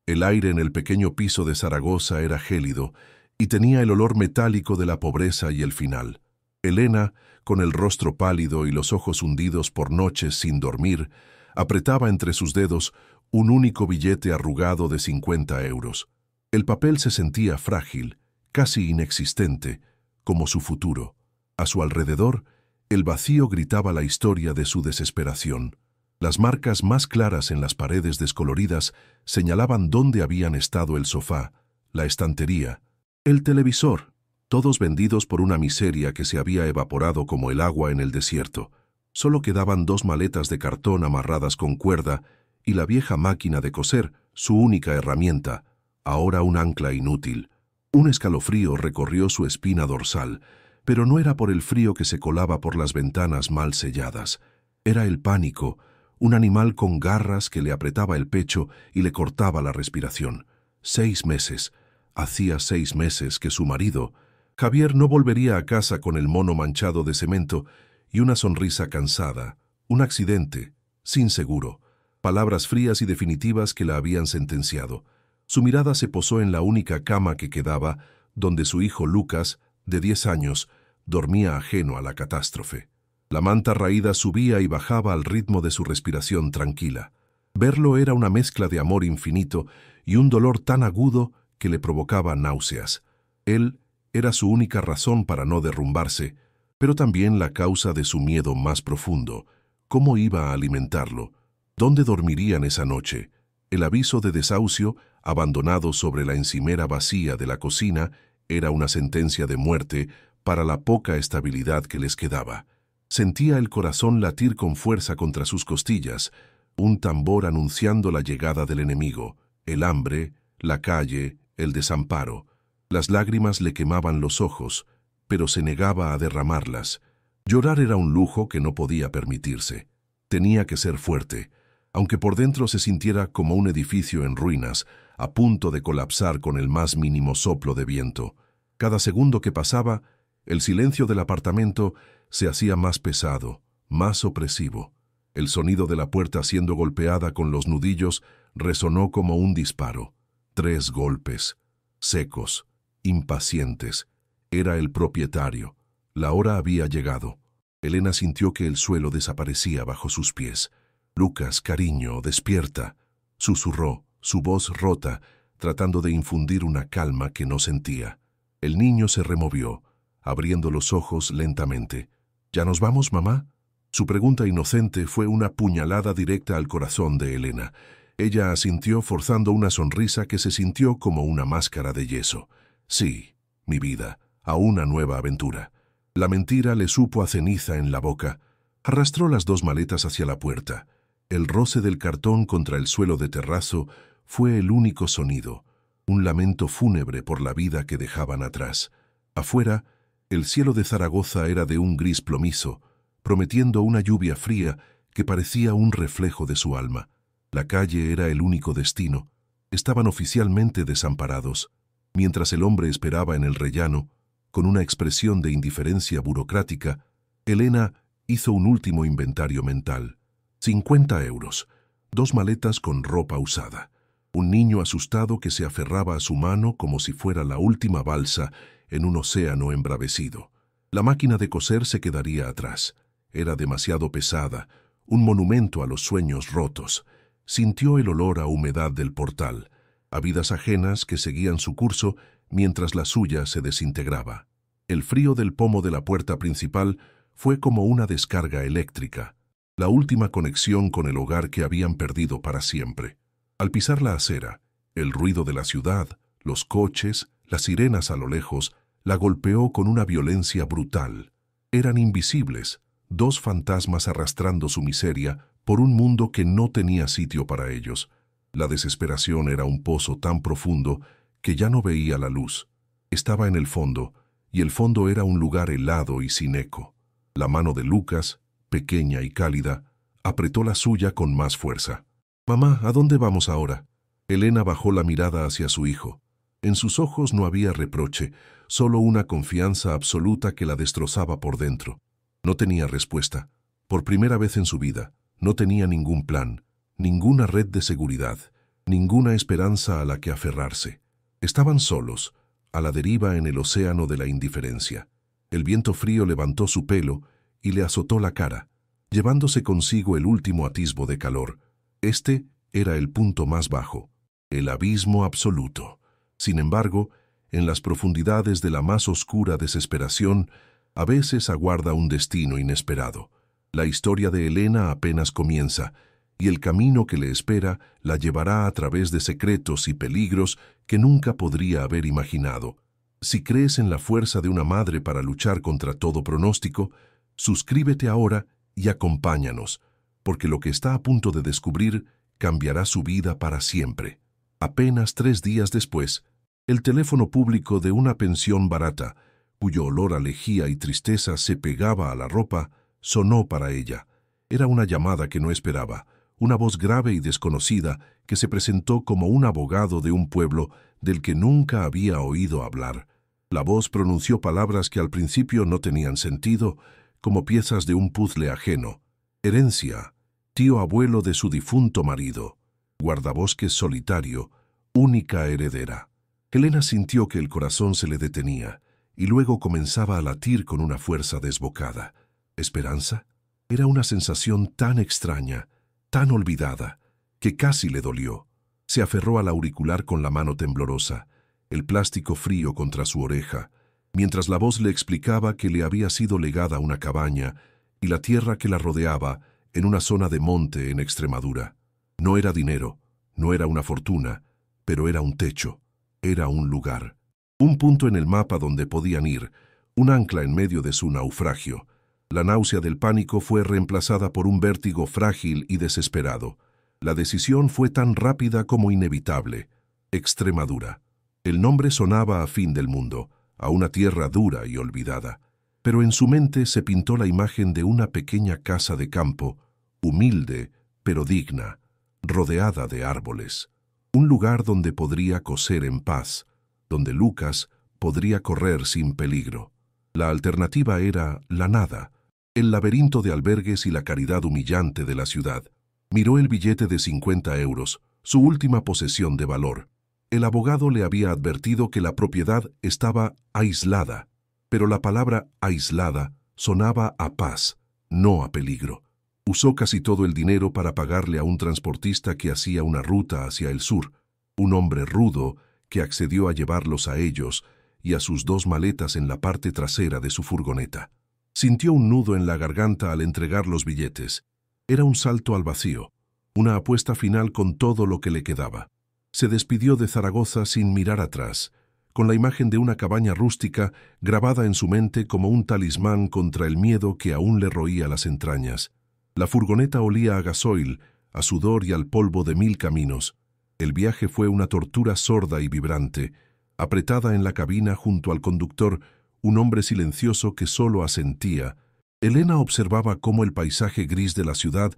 El aire en el pequeño piso de Zaragoza era gélido y tenía el olor metálico de la pobreza y el final. Elena, con el rostro pálido y los ojos hundidos por noches sin dormir, apretaba entre sus dedos un único billete arrugado de 50 euros. El papel se sentía frágil, casi inexistente, como su futuro. A su alrededor, el vacío gritaba la historia de su desesperación. Las marcas más claras en las paredes descoloridas señalaban dónde habían estado el sofá, la estantería, el televisor, todos vendidos por una miseria que se había evaporado como el agua en el desierto. Solo quedaban 2 maletas de cartón amarradas con cuerda y la vieja máquina de coser, su única herramienta, ahora un ancla inútil. Un escalofrío recorrió su espina dorsal, pero no era por el frío que se colaba por las ventanas mal selladas. Era el pánico, un animal con garras que le apretaba el pecho y le cortaba la respiración. 6 meses. Hacía 6 meses que su marido, Javier, no volvería a casa con el mono manchado de cemento y una sonrisa cansada. Un accidente, sin seguro. Palabras frías y definitivas que la habían sentenciado. Su mirada se posó en la única cama que quedaba, donde su hijo Lucas, de 10 años, dormía ajeno a la catástrofe. La manta raída subía y bajaba al ritmo de su respiración tranquila. Verlo era una mezcla de amor infinito y un dolor tan agudo que le provocaba náuseas. Él era su única razón para no derrumbarse, pero también la causa de su miedo más profundo. ¿Cómo iba a alimentarlo? ¿Dónde dormirían esa noche? El aviso de desahucio, abandonado sobre la encimera vacía de la cocina, era una sentencia de muerte para la poca estabilidad que les quedaba. Sentía el corazón latir con fuerza contra sus costillas, un tambor anunciando la llegada del enemigo, el hambre, la calle, el desamparo. Las lágrimas le quemaban los ojos, pero se negaba a derramarlas. Llorar era un lujo que no podía permitirse. Tenía que ser fuerte, aunque por dentro se sintiera como un edificio en ruinas, a punto de colapsar con el más mínimo soplo de viento. Cada segundo que pasaba, el silencio del apartamento se hacía más pesado, más opresivo. El sonido de la puerta siendo golpeada con los nudillos resonó como un disparo. 3 golpes, secos, impacientes. Era el propietario. La hora había llegado. Elena sintió que el suelo desaparecía bajo sus pies. «Lucas, cariño, despierta», susurró, su voz rota, tratando de infundir una calma que no sentía. El niño se removió, abriendo los ojos lentamente. «¿Ya nos vamos, mamá?» Su pregunta inocente fue una puñalada directa al corazón de Elena. Ella asintió forzando una sonrisa que se sintió como una máscara de yeso. «Sí, mi vida, a una nueva aventura». La mentira le supo a ceniza en la boca. Arrastró las 2 maletas hacia la puerta. El roce del cartón contra el suelo de terrazo fue el único sonido, un lamento fúnebre por la vida que dejaban atrás. Afuera, el cielo de Zaragoza era de un gris plomizo, prometiendo una lluvia fría que parecía un reflejo de su alma. La calle era el único destino. Estaban oficialmente desamparados. Mientras el hombre esperaba en el rellano, con una expresión de indiferencia burocrática, Elena hizo un último inventario mental. 50 euros, 2 maletas con ropa usada, un niño asustado que se aferraba a su mano como si fuera la última balsa en un océano embravecido. La máquina de coser se quedaría atrás. Era demasiado pesada, un monumento a los sueños rotos. Sintió el olor a humedad del portal, a vidas ajenas que seguían su curso mientras la suya se desintegraba. El frío del pomo de la puerta principal fue como una descarga eléctrica, la última conexión con el hogar que habían perdido para siempre. Al pisar la acera, el ruido de la ciudad, los coches, las sirenas a lo lejos, la golpeó con una violencia brutal. Eran invisibles, 2 fantasmas arrastrando su miseria por un mundo que no tenía sitio para ellos. La desesperación era un pozo tan profundo que ya no veía la luz. Estaba en el fondo, y el fondo era un lugar helado y sin eco. La mano de Lucas, pequeña y cálida, apretó la suya con más fuerza. «Mamá, ¿a dónde vamos ahora?» Elena bajó la mirada hacia su hijo. En sus ojos no había reproche, solo una confianza absoluta que la destrozaba por dentro. No tenía respuesta. Por primera vez en su vida, no tenía ningún plan, ninguna red de seguridad. ninguna esperanza a la que aferrarse. Estaban solos, a la deriva en el océano de la indiferencia. El viento frío levantó su pelo y le azotó la cara, llevándose consigo el último atisbo de calor. Este era el punto más bajo, el abismo absoluto. Sin embargo, en las profundidades de la más oscura desesperación, a veces aguarda un destino inesperado. La historia de Elena apenas comienza, y el camino que le espera la llevará a través de secretos y peligros que nunca podría haber imaginado. Si crees en la fuerza de una madre para luchar contra todo pronóstico, suscríbete ahora y acompáñanos, porque lo que está a punto de descubrir cambiará su vida para siempre. Apenas 3 días después, el teléfono público de una pensión barata, cuyo olor a lejía y tristeza se pegaba a la ropa, sonó para ella. Era una llamada que no esperaba, una voz grave y desconocida que se presentó como un abogado de un pueblo del que nunca había oído hablar. La voz pronunció palabras que al principio no tenían sentido, como piezas de un puzzle ajeno. Herencia, tío abuelo de su difunto marido, guardabosques solitario, única heredera. Elena sintió que el corazón se le detenía y luego comenzaba a latir con una fuerza desbocada. ¿Esperanza? Era una sensación tan extraña, tan olvidada, que casi le dolió. Se aferró al auricular con la mano temblorosa, el plástico frío contra su oreja, mientras la voz le explicaba que le había sido legada una cabaña y la tierra que la rodeaba en una zona de monte en Extremadura. No era dinero, no era una fortuna, pero era un techo, era un lugar, un punto en el mapa donde podían ir, un ancla en medio de su naufragio. La náusea del pánico fue reemplazada por un vértigo frágil y desesperado. La decisión fue tan rápida como inevitable. Extremadura. El nombre sonaba a fin del mundo, a una tierra dura y olvidada. Pero en su mente se pintó la imagen de una pequeña casa de campo, humilde pero digna, rodeada de árboles. Un lugar donde podría coser en paz, donde Lucas podría correr sin peligro. La alternativa era la nada, el laberinto de albergues y la caridad humillante de la ciudad. Miró el billete de 50 euros, su última posesión de valor. El abogado le había advertido que la propiedad estaba aislada, pero la palabra aislada sonaba a paz, no a peligro. Usó casi todo el dinero para pagarle a un transportista que hacía una ruta hacia el sur, un hombre rudo que accedió a llevarlos a ellos y a sus 2 maletas en la parte trasera de su furgoneta. Sintió un nudo en la garganta al entregar los billetes. Era un salto al vacío, una apuesta final con todo lo que le quedaba. Se despidió de Zaragoza sin mirar atrás, con la imagen de una cabaña rústica grabada en su mente como un talismán contra el miedo que aún le roía las entrañas. La furgoneta olía a gasoil, a sudor y al polvo de 1000 caminos. El viaje fue una tortura sorda y vibrante. Apretada en la cabina junto al conductor, un hombre silencioso que solo asentía, Elena observaba cómo el paisaje gris de la ciudad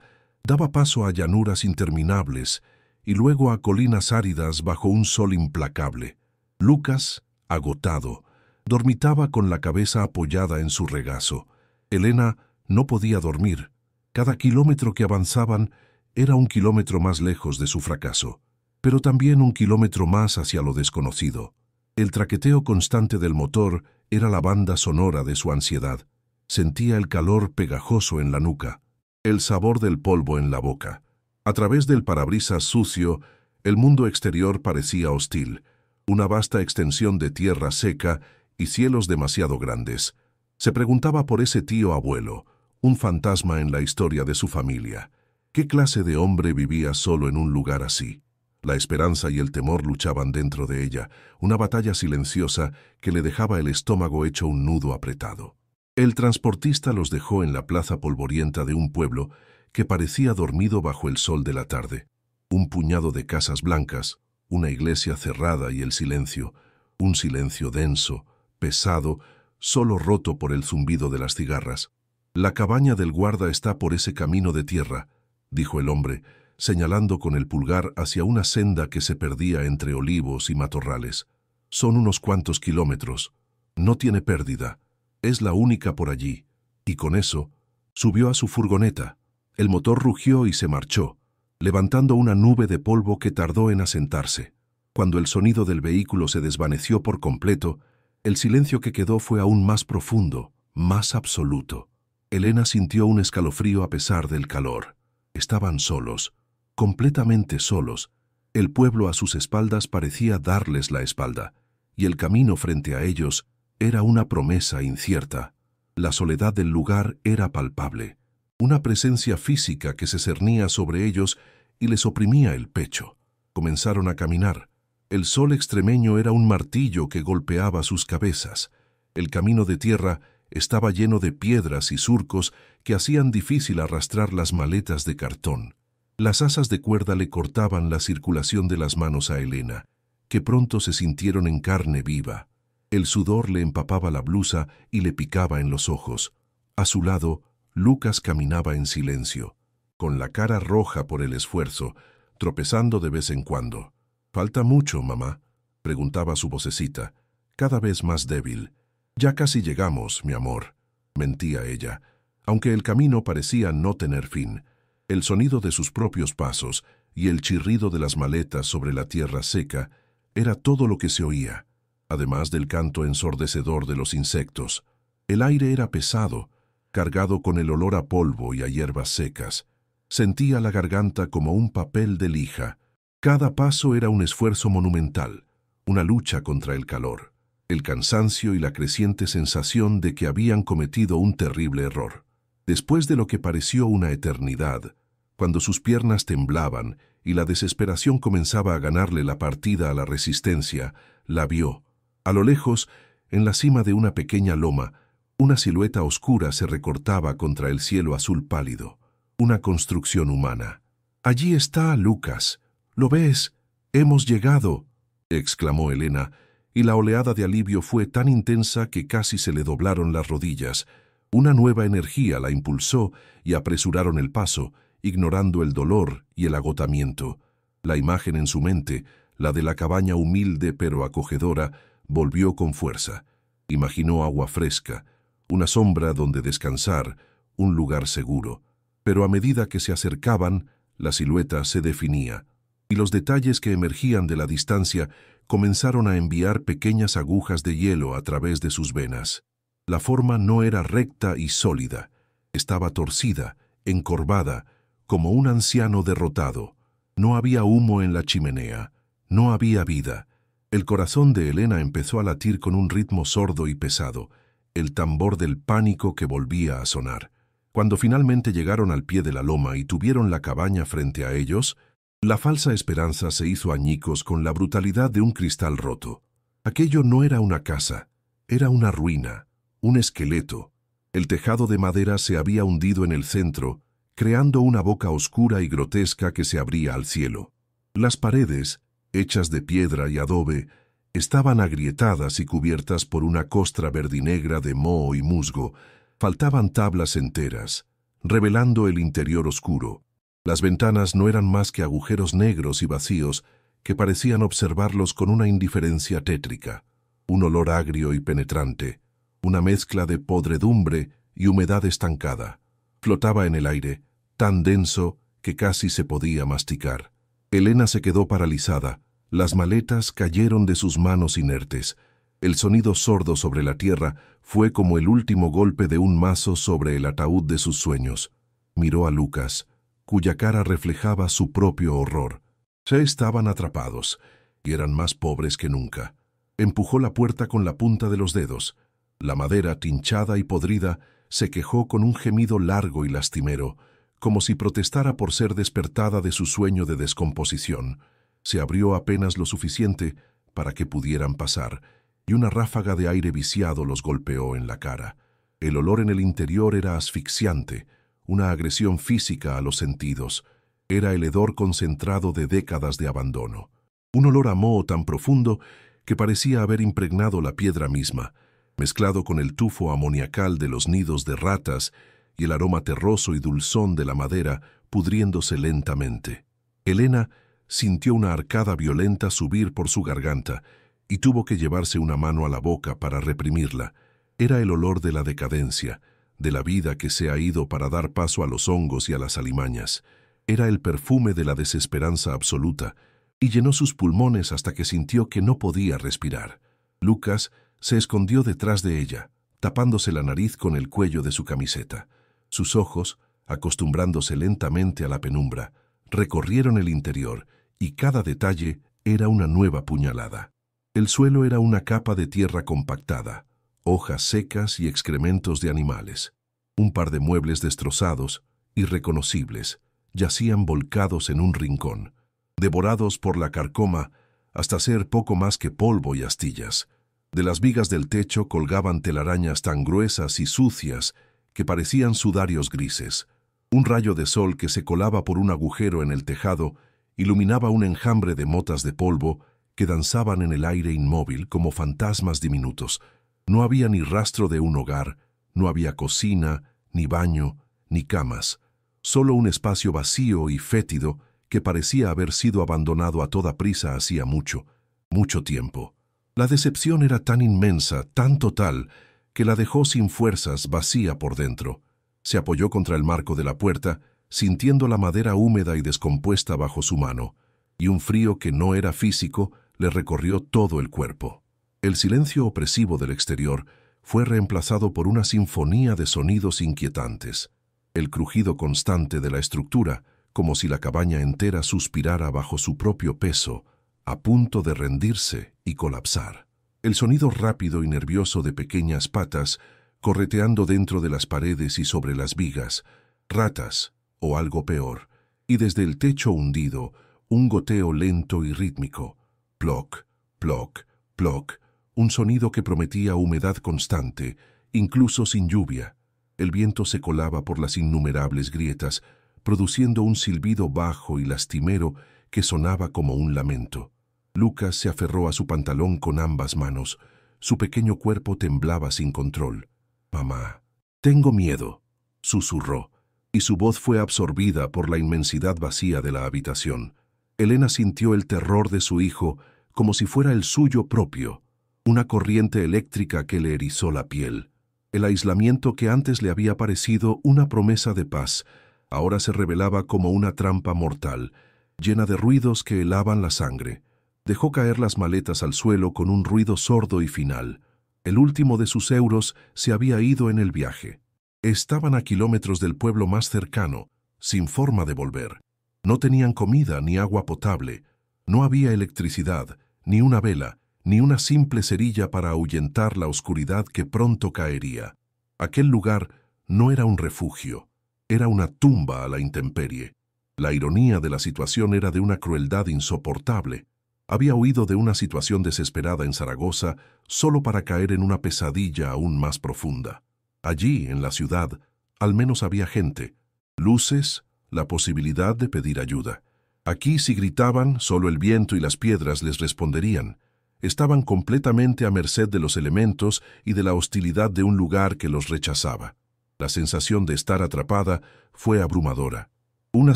daba paso a llanuras interminables y luego a colinas áridas bajo un sol implacable. Lucas, agotado, dormitaba con la cabeza apoyada en su regazo. Elena no podía dormir. Cada kilómetro que avanzaban era un kilómetro más lejos de su fracaso, pero también un kilómetro más hacia lo desconocido. El traqueteo constante del motor era la banda sonora de su ansiedad. Sentía el calor pegajoso en la nuca, el sabor del polvo en la boca. A través del parabrisas sucio, el mundo exterior parecía hostil, una vasta extensión de tierra seca y cielos demasiado grandes. Se preguntaba por ese tío abuelo, un fantasma en la historia de su familia. ¿Qué clase de hombre vivía solo en un lugar así? La esperanza y el temor luchaban dentro de ella, una batalla silenciosa que le dejaba el estómago hecho un nudo apretado. El transportista los dejó en la plaza polvorienta de un pueblo que parecía dormido bajo el sol de la tarde. Un puñado de casas blancas, una iglesia cerrada y el silencio, un silencio denso, pesado, solo roto por el zumbido de las cigarras. «La cabaña del guarda está por ese camino de tierra», dijo el hombre, señalando con el pulgar hacia una senda que se perdía entre olivos y matorrales. «Son unos cuantos kilómetros. No tiene pérdida. Es la única por allí». Y con eso, subió a su furgoneta. El motor rugió y se marchó. levantando una nube de polvo que tardó en asentarse. Cuando el sonido del vehículo se desvaneció por completo, el silencio que quedó fue aún más profundo, más absoluto. Elena sintió un escalofrío a pesar del calor. Estaban solos, completamente solos. El pueblo a sus espaldas parecía darles la espalda, y el camino frente a ellos era una promesa incierta. La soledad del lugar era palpable, una presencia física que se cernía sobre ellos y les oprimía el pecho. Comenzaron a caminar. El sol extremeño era un martillo que golpeaba sus cabezas. El camino de tierra estaba lleno de piedras y surcos que hacían difícil arrastrar las maletas de cartón. Las asas de cuerda le cortaban la circulación de las manos a Elena, que pronto se sintieron en carne viva. El sudor le empapaba la blusa y le picaba en los ojos. A su lado, Lucas caminaba en silencio, con la cara roja por el esfuerzo, tropezando de vez en cuando. «¿Falta mucho, mamá?», preguntaba su vocecita, cada vez más débil. «Ya casi llegamos, mi amor», mentía ella, aunque el camino parecía no tener fin. El sonido de sus propios pasos y el chirrido de las maletas sobre la tierra seca era todo lo que se oía, además del canto ensordecedor de los insectos. El aire era pesado, cargado con el olor a polvo y a hierbas secas. Sentía la garganta como un papel de lija. Cada paso era un esfuerzo monumental, una lucha contra el calor, el cansancio y la creciente sensación de que habían cometido un terrible error. Después de lo que pareció una eternidad, cuando sus piernas temblaban y la desesperación comenzaba a ganarle la partida a la resistencia, la vio. A lo lejos, en la cima de una pequeña loma, una silueta oscura se recortaba contra el cielo azul pálido, una construcción humana. «Allí está, Lucas. ¿Lo ves? Hemos llegado», exclamó Elena, y la oleada de alivio fue tan intensa que casi se le doblaron las rodillas. Una nueva energía la impulsó y apresuraron el paso, ignorando el dolor y el agotamiento. La imagen en su mente, la de la cabaña humilde pero acogedora, volvió con fuerza. Imaginó agua fresca, una sombra donde descansar, un lugar seguro. Pero a medida que se acercaban, la silueta se definía, y los detalles que emergían de la distancia comenzaron a enviar pequeñas agujas de hielo a través de sus venas. La forma no era recta y sólida, estaba torcida, encorvada, como un anciano derrotado. No había humo en la chimenea, no había vida. El corazón de Elena empezó a latir con un ritmo sordo y pesado, el tambor del pánico que volvía a sonar. Cuando finalmente llegaron al pie de la loma y tuvieron la cabaña frente a ellos, la falsa esperanza se hizo añicos con la brutalidad de un cristal roto. Aquello no era una casa, era una ruina, un esqueleto. El tejado de madera se había hundido en el centro, creando una boca oscura y grotesca que se abría al cielo. Las paredes, hechas de piedra y adobe, estaban agrietadas y cubiertas por una costra verdinegra de moho y musgo. Faltaban tablas enteras, revelando el interior oscuro. Las ventanas no eran más que agujeros negros y vacíos que parecían observarlos con una indiferencia tétrica. Un olor agrio y penetrante, una mezcla de podredumbre y humedad estancada, flotaba en el aire, tan denso que casi se podía masticar. Elena se quedó paralizada. Las maletas cayeron de sus manos inertes. El sonido sordo sobre la tierra fue como el último golpe de un mazo sobre el ataúd de sus sueños. Miró a Lucas, cuya cara reflejaba su propio horror. Se estaban atrapados, y eran más pobres que nunca. Empujó la puerta con la punta de los dedos. La madera, tinchada y podrida, se quejó con un gemido largo y lastimero, como si protestara por ser despertada de su sueño de descomposición. Se abrió apenas lo suficiente para que pudieran pasar, y una ráfaga de aire viciado los golpeó en la cara. El olor en el interior era asfixiante, una agresión física a los sentidos. Era el hedor concentrado de décadas de abandono. Un olor a moho tan profundo que parecía haber impregnado la piedra misma, mezclado con el tufo amoniacal de los nidos de ratas y el aroma terroso y dulzón de la madera pudriéndose lentamente. Elena sintió una arcada violenta subir por su garganta y tuvo que llevarse una mano a la boca para reprimirla. Era el olor de la decadencia, de la vida que se ha ido para dar paso a los hongos y a las alimañas. Era el perfume de la desesperanza absoluta, y llenó sus pulmones hasta que sintió que no podía respirar. Lucas se escondió detrás de ella, tapándose la nariz con el cuello de su camiseta. Sus ojos, acostumbrándose lentamente a la penumbra, recorrieron el interior, y cada detalle era una nueva puñalada. El suelo era una capa de tierra compactada, hojas secas y excrementos de animales. Un par de muebles destrozados, irreconocibles, yacían volcados en un rincón, devorados por la carcoma hasta ser poco más que polvo y astillas. De las vigas del techo colgaban telarañas tan gruesas y sucias que parecían sudarios grises. Un rayo de sol que se colaba por un agujero en el tejado iluminaba un enjambre de motas de polvo que danzaban en el aire inmóvil como fantasmas diminutos. No había ni rastro de un hogar, no había cocina, ni baño, ni camas. Solo un espacio vacío y fétido que parecía haber sido abandonado a toda prisa hacía mucho, mucho tiempo. La decepción era tan inmensa, tan total, que la dejó sin fuerzas, vacía por dentro. Se apoyó contra el marco de la puerta, sintiendo la madera húmeda y descompuesta bajo su mano, y un frío que no era físico le recorrió todo el cuerpo. El silencio opresivo del exterior fue reemplazado por una sinfonía de sonidos inquietantes. El crujido constante de la estructura, como si la cabaña entera suspirara bajo su propio peso, a punto de rendirse y colapsar. El sonido rápido y nervioso de pequeñas patas correteando dentro de las paredes y sobre las vigas, ratas o algo peor, y desde el techo hundido, un goteo lento y rítmico. Ploc, ploc, ploc, un sonido que prometía humedad constante, incluso sin lluvia. El viento se colaba por las innumerables grietas, produciendo un silbido bajo y lastimero que sonaba como un lamento. Lucas se aferró a su pantalón con ambas manos. Su pequeño cuerpo temblaba sin control. «Mamá, tengo miedo», susurró, y su voz fue absorbida por la inmensidad vacía de la habitación. Elena sintió el terror de su hijo como si fuera el suyo propio, una corriente eléctrica que le erizó la piel. El aislamiento que antes le había parecido una promesa de paz, ahora se revelaba como una trampa mortal, llena de ruidos que helaban la sangre. Dejó caer las maletas al suelo con un ruido sordo y final. El último de sus euros se había ido en el viaje. Estaban a kilómetros del pueblo más cercano, sin forma de volver. No tenían comida ni agua potable. No había electricidad, ni una vela, ni una simple cerilla para ahuyentar la oscuridad que pronto caería. Aquel lugar no era un refugio, era una tumba a la intemperie. La ironía de la situación era de una crueldad insoportable. Había huido de una situación desesperada en Zaragoza solo para caer en una pesadilla aún más profunda. Allí, en la ciudad, al menos había gente, luces, la posibilidad de pedir ayuda. Aquí, si gritaban, solo el viento y las piedras les responderían. Estaban completamente a merced de los elementos y de la hostilidad de un lugar que los rechazaba. La sensación de estar atrapada fue abrumadora. Una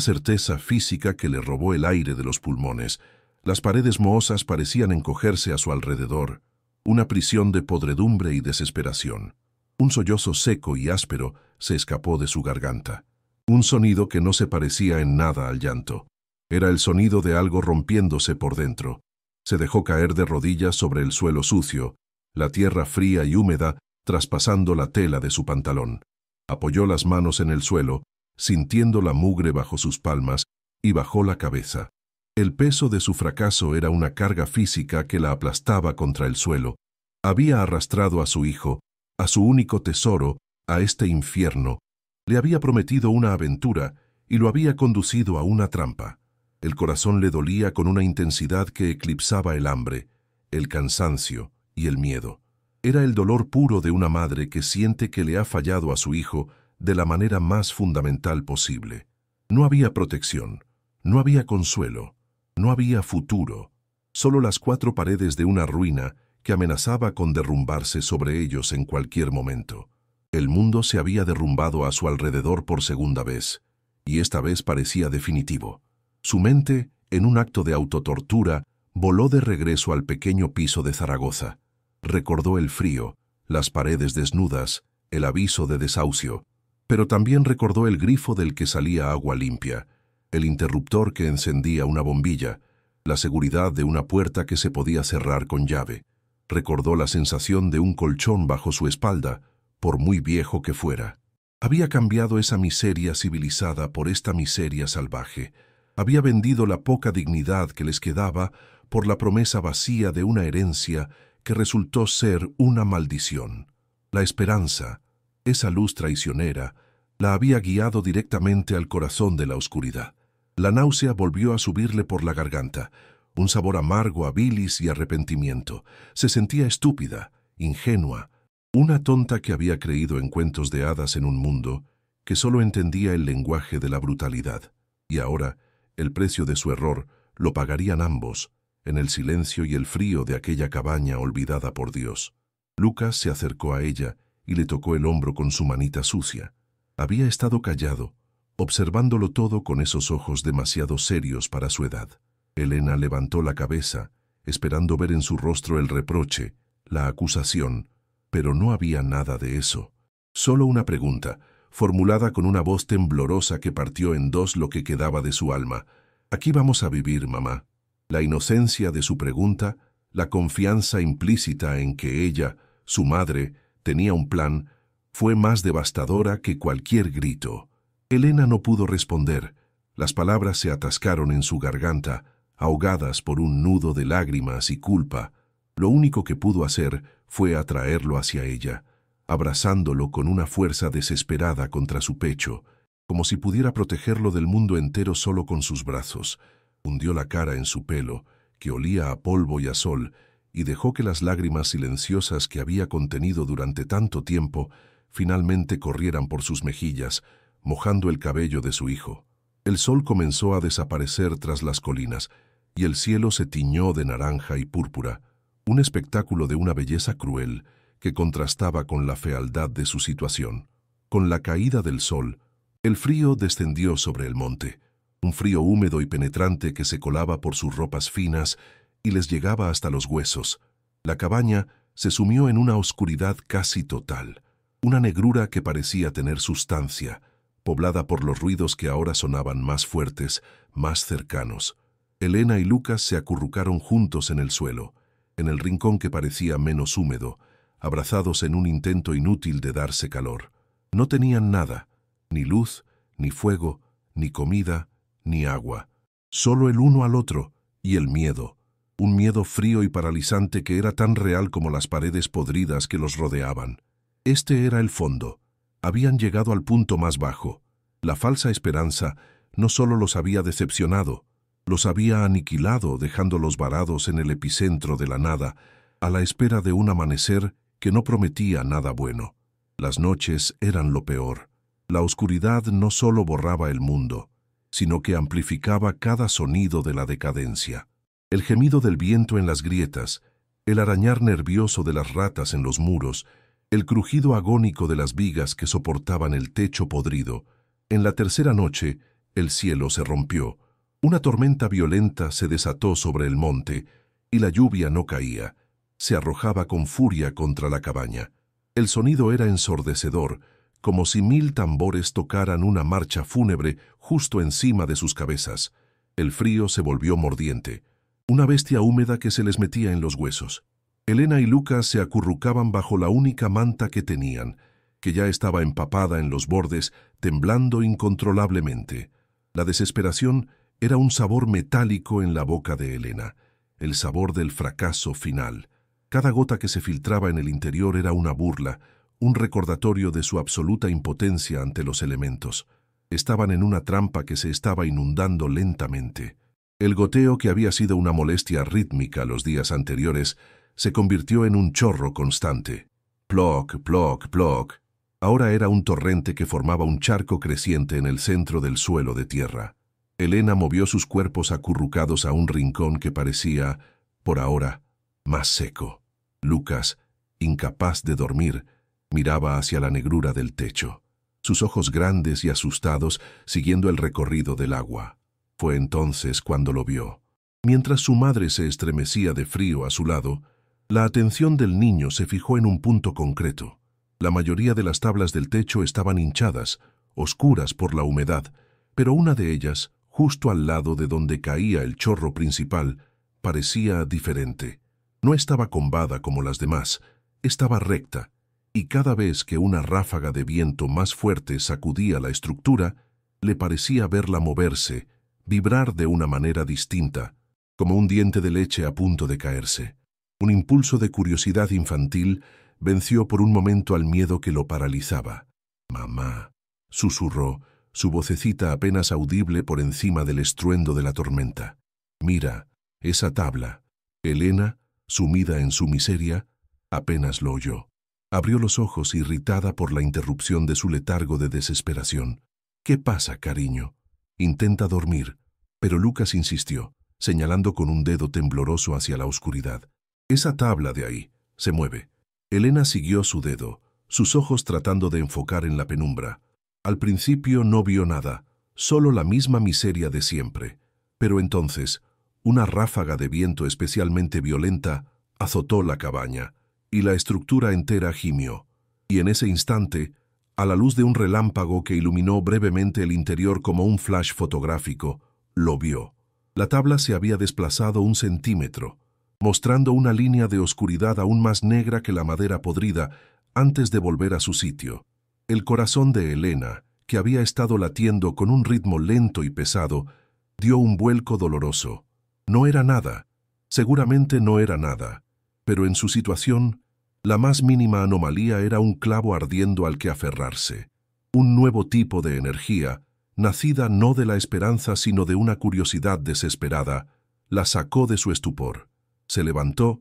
certeza física que le robó el aire de los pulmones. Las paredes mohosas parecían encogerse a su alrededor, una prisión de podredumbre y desesperación. Un sollozo seco y áspero se escapó de su garganta. Un sonido que no se parecía en nada al llanto. Era el sonido de algo rompiéndose por dentro. Se dejó caer de rodillas sobre el suelo sucio, la tierra fría y húmeda traspasando la tela de su pantalón. Apoyó las manos en el suelo, sintiendo la mugre bajo sus palmas, y bajó la cabeza. El peso de su fracaso era una carga física que la aplastaba contra el suelo. Había arrastrado a su hijo, a su único tesoro, a este infierno. Le había prometido una aventura y lo había conducido a una trampa. El corazón le dolía con una intensidad que eclipsaba el hambre, el cansancio y el miedo. Era el dolor puro de una madre que siente que le ha fallado a su hijo de la manera más fundamental posible. No había protección, no había consuelo. No había futuro, solo las cuatro paredes de una ruina que amenazaba con derrumbarse sobre ellos en cualquier momento. El mundo se había derrumbado a su alrededor por segunda vez, y esta vez parecía definitivo. Su mente, en un acto de autotortura, voló de regreso al pequeño piso de Zaragoza. Recordó el frío, las paredes desnudas, el aviso de desahucio, pero también recordó el grifo del que salía agua limpia, el interruptor que encendía una bombilla, la seguridad de una puerta que se podía cerrar con llave. Recordó la sensación de un colchón bajo su espalda, por muy viejo que fuera. Había cambiado esa miseria civilizada por esta miseria salvaje. Había vendido la poca dignidad que les quedaba por la promesa vacía de una herencia que resultó ser una maldición. La esperanza, esa luz traicionera, la había guiado directamente al corazón de la oscuridad. La náusea volvió a subirle por la garganta, un sabor amargo a bilis y arrepentimiento. Se sentía estúpida, ingenua, una tonta que había creído en cuentos de hadas en un mundo que solo entendía el lenguaje de la brutalidad. Y ahora, el precio de su error lo pagarían ambos, en el silencio y el frío de aquella cabaña olvidada por Dios. Lucas se acercó a ella y le tocó el hombro con su manita sucia. Había estado callado, observándolo todo con esos ojos demasiado serios para su edad. Elena levantó la cabeza, esperando ver en su rostro el reproche, la acusación, pero no había nada de eso. Solo una pregunta, formulada con una voz temblorosa que partió en dos lo que quedaba de su alma. «¿Aquí vamos a vivir, mamá?» La inocencia de su pregunta, la confianza implícita en que ella, su madre, tenía un plan, fue más devastadora que cualquier grito. Elena no pudo responder. Las palabras se atascaron en su garganta, ahogadas por un nudo de lágrimas y culpa. Lo único que pudo hacer fue atraerlo hacia ella, abrazándolo con una fuerza desesperada contra su pecho, como si pudiera protegerlo del mundo entero solo con sus brazos. Hundió la cara en su pelo, que olía a polvo y a sol, y dejó que las lágrimas silenciosas que había contenido durante tanto tiempo finalmente corrieran por sus mejillas, mojando el cabello de su hijo. El sol comenzó a desaparecer tras las colinas, y el cielo se tiñó de naranja y púrpura, un espectáculo de una belleza cruel que contrastaba con la fealdad de su situación. Con la caída del sol, el frío descendió sobre el monte, un frío húmedo y penetrante que se colaba por sus ropas finas y les llegaba hasta los huesos. La cabaña se sumió en una oscuridad casi total, una negrura que parecía tener sustancia, poblada por los ruidos que ahora sonaban más fuertes, más cercanos. Elena y Lucas se acurrucaron juntos en el suelo, en el rincón que parecía menos húmedo, abrazados en un intento inútil de darse calor. No tenían nada, ni luz, ni fuego, ni comida, ni agua. Solo el uno al otro y el miedo, un miedo frío y paralizante que era tan real como las paredes podridas que los rodeaban. Este era el fondo. Habían llegado al punto más bajo. La falsa esperanza no solo los había decepcionado, los había aniquilado dejándolos varados en el epicentro de la nada, a la espera de un amanecer que no prometía nada bueno. Las noches eran lo peor. La oscuridad no solo borraba el mundo, sino que amplificaba cada sonido de la decadencia. El gemido del viento en las grietas, el arañar nervioso de las ratas en los muros, el crujido agónico de las vigas que soportaban el techo podrido. En la tercera noche, el cielo se rompió. Una tormenta violenta se desató sobre el monte, y la lluvia no caía. Se arrojaba con furia contra la cabaña. El sonido era ensordecedor, como si 1000 tambores tocaran una marcha fúnebre justo encima de sus cabezas. El frío se volvió mordiente, una bestia húmeda que se les metía en los huesos. Elena y Lucas se acurrucaban bajo la única manta que tenían, que ya estaba empapada en los bordes, temblando incontrolablemente. La desesperación era un sabor metálico en la boca de Elena, el sabor del fracaso final. Cada gota que se filtraba en el interior era una burla, un recordatorio de su absoluta impotencia ante los elementos. Estaban en una trampa que se estaba inundando lentamente. El goteo, que había sido una molestia rítmica los días anteriores, se convirtió en un chorro constante. Ploc, ploc, ploc. Ahora era un torrente que formaba un charco creciente en el centro del suelo de tierra. Elena movió sus cuerpos acurrucados a un rincón que parecía, por ahora, más seco. Lucas, incapaz de dormir, miraba hacia la negrura del techo, sus ojos grandes y asustados siguiendo el recorrido del agua. Fue entonces cuando lo vio. Mientras su madre se estremecía de frío a su lado, la atención del niño se fijó en un punto concreto. La mayoría de las tablas del techo estaban hinchadas, oscuras por la humedad, pero una de ellas, justo al lado de donde caía el chorro principal, parecía diferente. No estaba combada como las demás, estaba recta, y cada vez que una ráfaga de viento más fuerte sacudía la estructura, le parecía verla moverse, vibrar de una manera distinta, como un diente de leche a punto de caerse. Un impulso de curiosidad infantil venció por un momento al miedo que lo paralizaba. «Mamá», susurró, su vocecita apenas audible por encima del estruendo de la tormenta. «Mira, esa tabla». Elena, sumida en su miseria, apenas lo oyó. Abrió los ojos irritada por la interrupción de su letargo de desesperación. «¿Qué pasa, cariño? Intenta dormir». Pero Lucas insistió, señalando con un dedo tembloroso hacia la oscuridad. «Esa tabla de ahí se mueve». Elena siguió su dedo, sus ojos tratando de enfocar en la penumbra. Al principio no vio nada, solo la misma miseria de siempre. Pero entonces, una ráfaga de viento especialmente violenta azotó la cabaña, y la estructura entera gimió. Y en ese instante, a la luz de un relámpago que iluminó brevemente el interior como un flash fotográfico, lo vio. La tabla se había desplazado 1 centímetro, mostrando una línea de oscuridad aún más negra que la madera podrida antes de volver a su sitio. El corazón de Elena, que había estado latiendo con un ritmo lento y pesado, dio un vuelco doloroso. No era nada, seguramente no era nada, pero en su situación, la más mínima anomalía era un clavo ardiendo al que aferrarse. Un nuevo tipo de energía, nacida no de la esperanza sino de una curiosidad desesperada, la sacó de su estupor. Se levantó,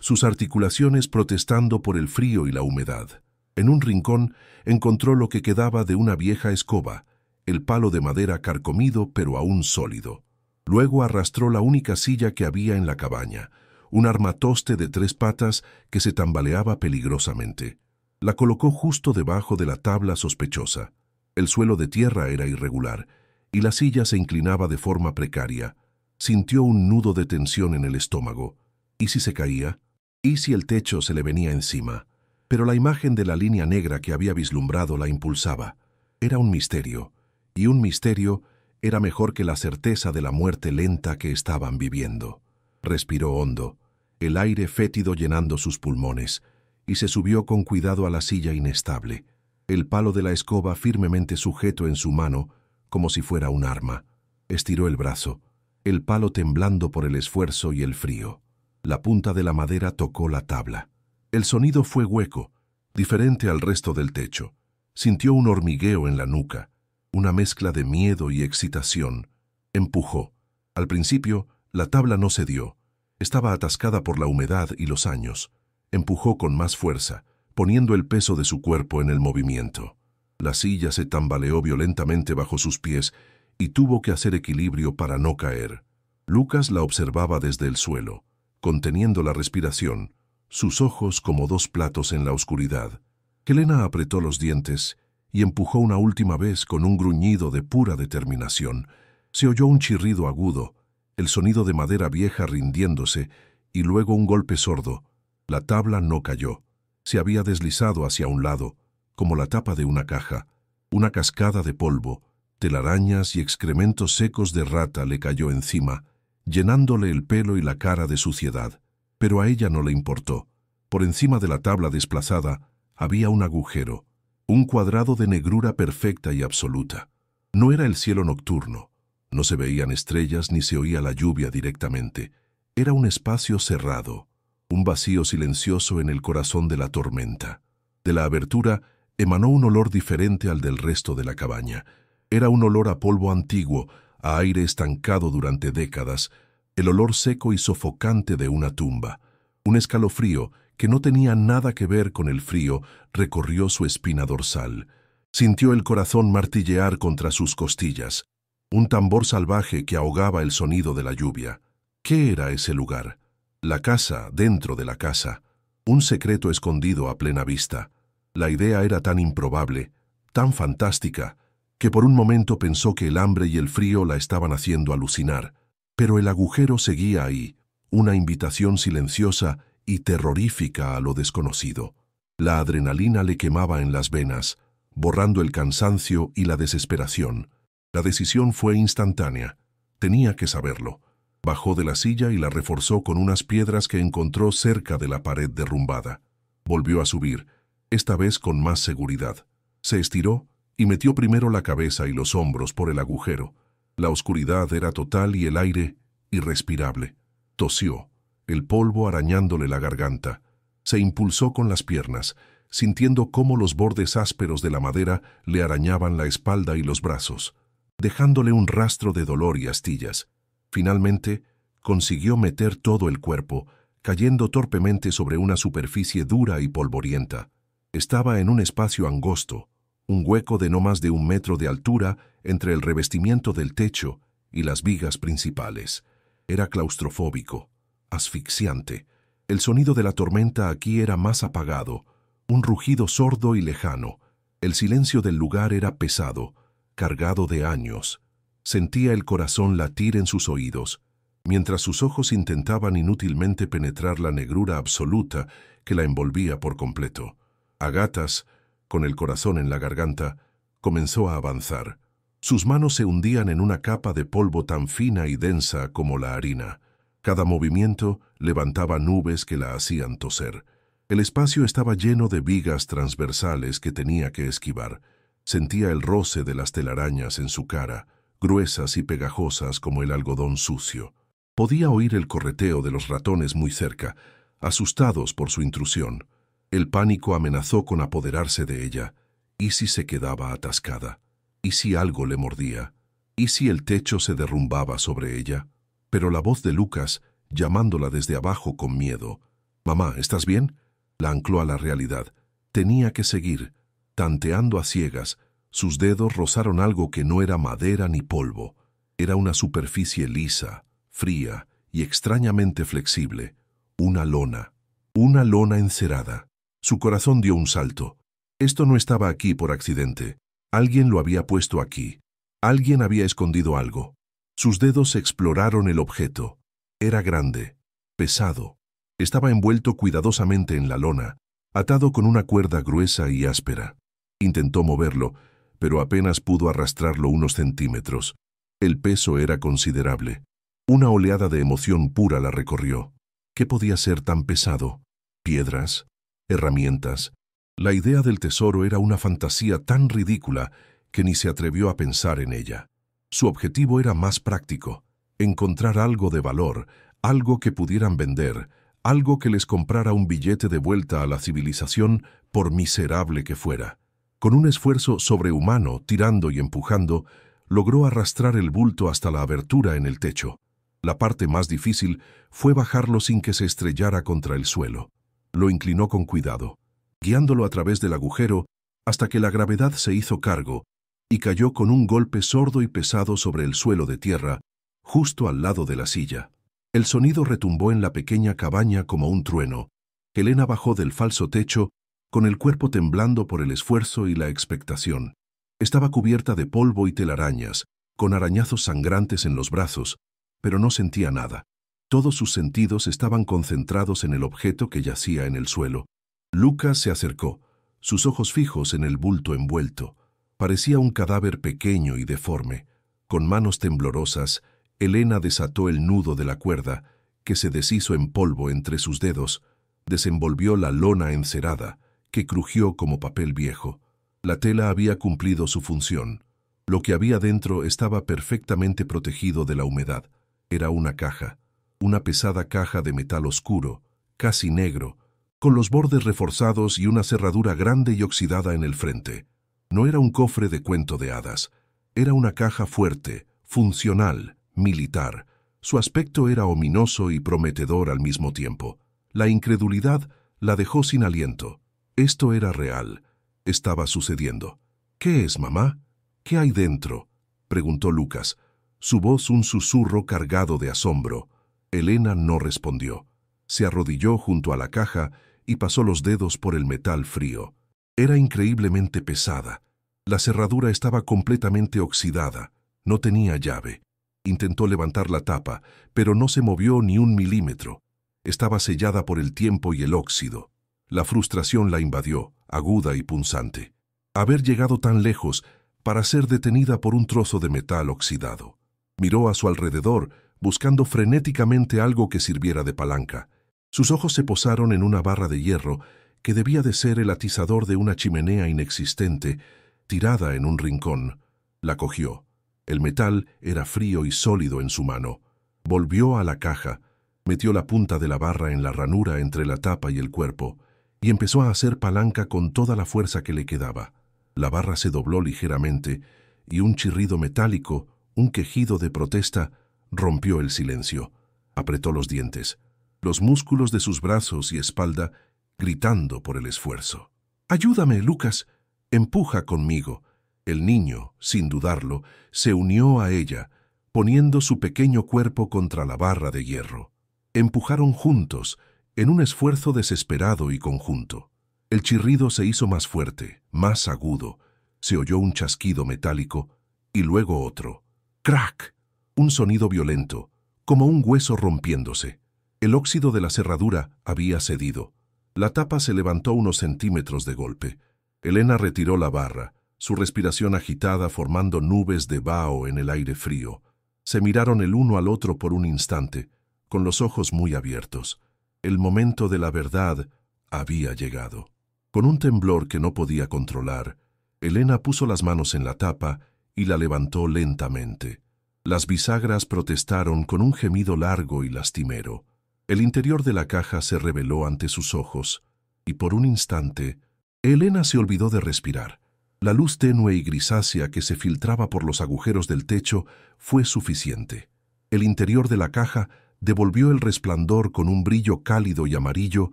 sus articulaciones protestando por el frío y la humedad. En un rincón encontró lo que quedaba de una vieja escoba, el palo de madera carcomido pero aún sólido. Luego arrastró la única silla que había en la cabaña, un armatoste de 3 patas que se tambaleaba peligrosamente. La colocó justo debajo de la tabla sospechosa. El suelo de tierra era irregular, y la silla se inclinaba de forma precaria. Sintió un nudo de tensión en el estómago. ¿Y si se caía? ¿Y si el techo se le venía encima? Pero la imagen de la línea negra que había vislumbrado la impulsaba. Era un misterio, y un misterio era mejor que la certeza de la muerte lenta que estaban viviendo. Respiró hondo, el aire fétido llenando sus pulmones, y se subió con cuidado a la silla inestable, el palo de la escoba firmemente sujeto en su mano, como si fuera un arma. Estiró el brazo, el palo temblando por el esfuerzo y el frío. La punta de la madera tocó la tabla. El sonido fue hueco, diferente al resto del techo. Sintió un hormigueo en la nuca, una mezcla de miedo y excitación. Empujó. Al principio, la tabla no cedió. Estaba atascada por la humedad y los años. Empujó con más fuerza, poniendo el peso de su cuerpo en el movimiento. La silla se tambaleó violentamente bajo sus pies y tuvo que hacer equilibrio para no caer. Lucas la observaba desde el suelo, conteniendo la respiración, sus ojos como 2 platos en la oscuridad. Elena apretó los dientes y empujó una última vez con un gruñido de pura determinación. Se oyó un chirrido agudo, el sonido de madera vieja rindiéndose, y luego un golpe sordo. La tabla no cayó. Se había deslizado hacia un lado, como la tapa de una caja. Una cascada de polvo, telarañas y excrementos secos de rata le cayó encima, llenándole el pelo y la cara de suciedad. Pero a ella no le importó. Por encima de la tabla desplazada había un agujero, un cuadrado de negrura perfecta y absoluta. No era el cielo nocturno. No se veían estrellas ni se oía la lluvia directamente. Era un espacio cerrado, un vacío silencioso en el corazón de la tormenta. De la abertura emanó un olor diferente al del resto de la cabaña. Era un olor a polvo antiguo, a aire estancado durante décadas, el olor seco y sofocante de una tumba. Un escalofrío que no tenía nada que ver con el frío recorrió su espina dorsal. Sintió el corazón martillear contra sus costillas. Un tambor salvaje que ahogaba el sonido de la lluvia. ¿Qué era ese lugar? La casa dentro de la casa. Un secreto escondido a plena vista. La idea era tan improbable, tan fantástica, que por un momento pensó que el hambre y el frío la estaban haciendo alucinar. Pero el agujero seguía ahí, una invitación silenciosa y terrorífica a lo desconocido. La adrenalina le quemaba en las venas, borrando el cansancio y la desesperación. La decisión fue instantánea. Tenía que saberlo. Bajó de la silla y la reforzó con unas piedras que encontró cerca de la pared derrumbada. Volvió a subir, esta vez con más seguridad. Se estiró y metió primero la cabeza y los hombros por el agujero. La oscuridad era total y el aire irrespirable. Tosió, el polvo arañándole la garganta. Se impulsó con las piernas, sintiendo cómo los bordes ásperos de la madera le arañaban la espalda y los brazos, dejándole un rastro de dolor y astillas. Finalmente, consiguió meter todo el cuerpo, cayendo torpemente sobre una superficie dura y polvorienta. Estaba en un espacio angosto, un hueco de no más de 1 metro de altura entre el revestimiento del techo y las vigas principales. Era claustrofóbico, asfixiante. El sonido de la tormenta aquí era más apagado, un rugido sordo y lejano. El silencio del lugar era pesado, cargado de años. Sentía el corazón latir en sus oídos, mientras sus ojos intentaban inútilmente penetrar la negrura absoluta que la envolvía por completo. A gatas, con el corazón en la garganta, comenzó a avanzar. Sus manos se hundían en una capa de polvo tan fina y densa como la harina. Cada movimiento levantaba nubes que la hacían toser. El espacio estaba lleno de vigas transversales que tenía que esquivar. Sentía el roce de las telarañas en su cara, gruesas y pegajosas como el algodón sucio. Podía oír el correteo de los ratones muy cerca, asustados por su intrusión. El pánico amenazó con apoderarse de ella. ¿Y si se quedaba atascada? ¿Y si algo le mordía? ¿Y si el techo se derrumbaba sobre ella? Pero la voz de Lucas, llamándola desde abajo con miedo. «Mamá, ¿estás bien?», la ancló a la realidad. Tenía que seguir. Tanteando a ciegas, sus dedos rozaron algo que no era madera ni polvo. Era una superficie lisa, fría y extrañamente flexible. Una lona encerada. Su corazón dio un salto. Esto no estaba aquí por accidente. Alguien lo había puesto aquí. Alguien había escondido algo. Sus dedos exploraron el objeto. Era grande, pesado. Estaba envuelto cuidadosamente en la lona, atado con una cuerda gruesa y áspera. Intentó moverlo, pero apenas pudo arrastrarlo unos centímetros. El peso era considerable. Una oleada de emoción pura la recorrió. ¿Qué podía ser tan pesado? ¿Piedras? ¿Herramientas? La idea del tesoro era una fantasía tan ridícula que ni se atrevió a pensar en ella. Su objetivo era más práctico: encontrar algo de valor, algo que pudieran vender, algo que les comprara un billete de vuelta a la civilización, por miserable que fuera. Con un esfuerzo sobrehumano, tirando y empujando, logró arrastrar el bulto hasta la abertura en el techo. La parte más difícil fue bajarlo sin que se estrellara contra el suelo. Lo inclinó con cuidado, guiándolo a través del agujero hasta que la gravedad se hizo cargo y cayó con un golpe sordo y pesado sobre el suelo de tierra, justo al lado de la silla. El sonido retumbó en la pequeña cabaña como un trueno. Helena bajó del falso techo, con el cuerpo temblando por el esfuerzo y la expectación. Estaba cubierta de polvo y telarañas, con arañazos sangrantes en los brazos, pero no sentía nada. Todos sus sentidos estaban concentrados en el objeto que yacía en el suelo. Lucas se acercó, sus ojos fijos en el bulto envuelto. Parecía un cadáver pequeño y deforme. Con manos temblorosas, Helena desató el nudo de la cuerda, que se deshizo en polvo entre sus dedos. Desenvolvió la lona encerada, que crujió como papel viejo. La tela había cumplido su función. Lo que había dentro estaba perfectamente protegido de la humedad. Era una caja, una pesada caja de metal oscuro, casi negro, con los bordes reforzados y una cerradura grande y oxidada en el frente. No era un cofre de cuento de hadas. Era una caja fuerte, funcional, militar. Su aspecto era ominoso y prometedor al mismo tiempo. La incredulidad la dejó sin aliento. Esto era real. Estaba sucediendo. «¿Qué es, mamá? ¿Qué hay dentro?», preguntó Lucas, su voz un susurro cargado de asombro. Helena no respondió. Se arrodilló junto a la caja y pasó los dedos por el metal frío. Era increíblemente pesada. La cerradura estaba completamente oxidada. No tenía llave. Intentó levantar la tapa, pero no se movió ni 1 milímetro. Estaba sellada por el tiempo y el óxido. La frustración la invadió, aguda y punzante. Haber llegado tan lejos, para ser detenida por un trozo de metal oxidado. Miró a su alrededor, buscando frenéticamente algo que sirviera de palanca. Sus ojos se posaron en una barra de hierro que debía de ser el atizador de una chimenea inexistente, tirada en un rincón. La cogió. El metal era frío y sólido en su mano. Volvió a la caja, metió la punta de la barra en la ranura entre la tapa y el cuerpo, y empezó a hacer palanca con toda la fuerza que le quedaba. La barra se dobló ligeramente, y un chirrido metálico, un quejido de protesta, rompió el silencio. Apretó los dientes, los músculos de sus brazos y espalda, gritando por el esfuerzo. «¡Ayúdame, Lucas! ¡Empuja conmigo!». El niño, sin dudarlo, se unió a ella, poniendo su pequeño cuerpo contra la barra de hierro. Empujaron juntos, en un esfuerzo desesperado y conjunto. El chirrido se hizo más fuerte, más agudo. Se oyó un chasquido metálico y luego otro. ¡Crack! Un sonido violento, como un hueso rompiéndose. El óxido de la cerradura había cedido. La tapa se levantó unos centímetros de golpe. Elena retiró la barra, su respiración agitada formando nubes de vaho en el aire frío. Se miraron el uno al otro por un instante, con los ojos muy abiertos. El momento de la verdad había llegado. Con un temblor que no podía controlar, Elena puso las manos en la tapa y la levantó lentamente. Las bisagras protestaron con un gemido largo y lastimero. El interior de la caja se reveló ante sus ojos, y por un instante, Elena se olvidó de respirar. La luz tenue y grisácea que se filtraba por los agujeros del techo fue suficiente. El interior de la caja devolvió el resplandor con un brillo cálido y amarillo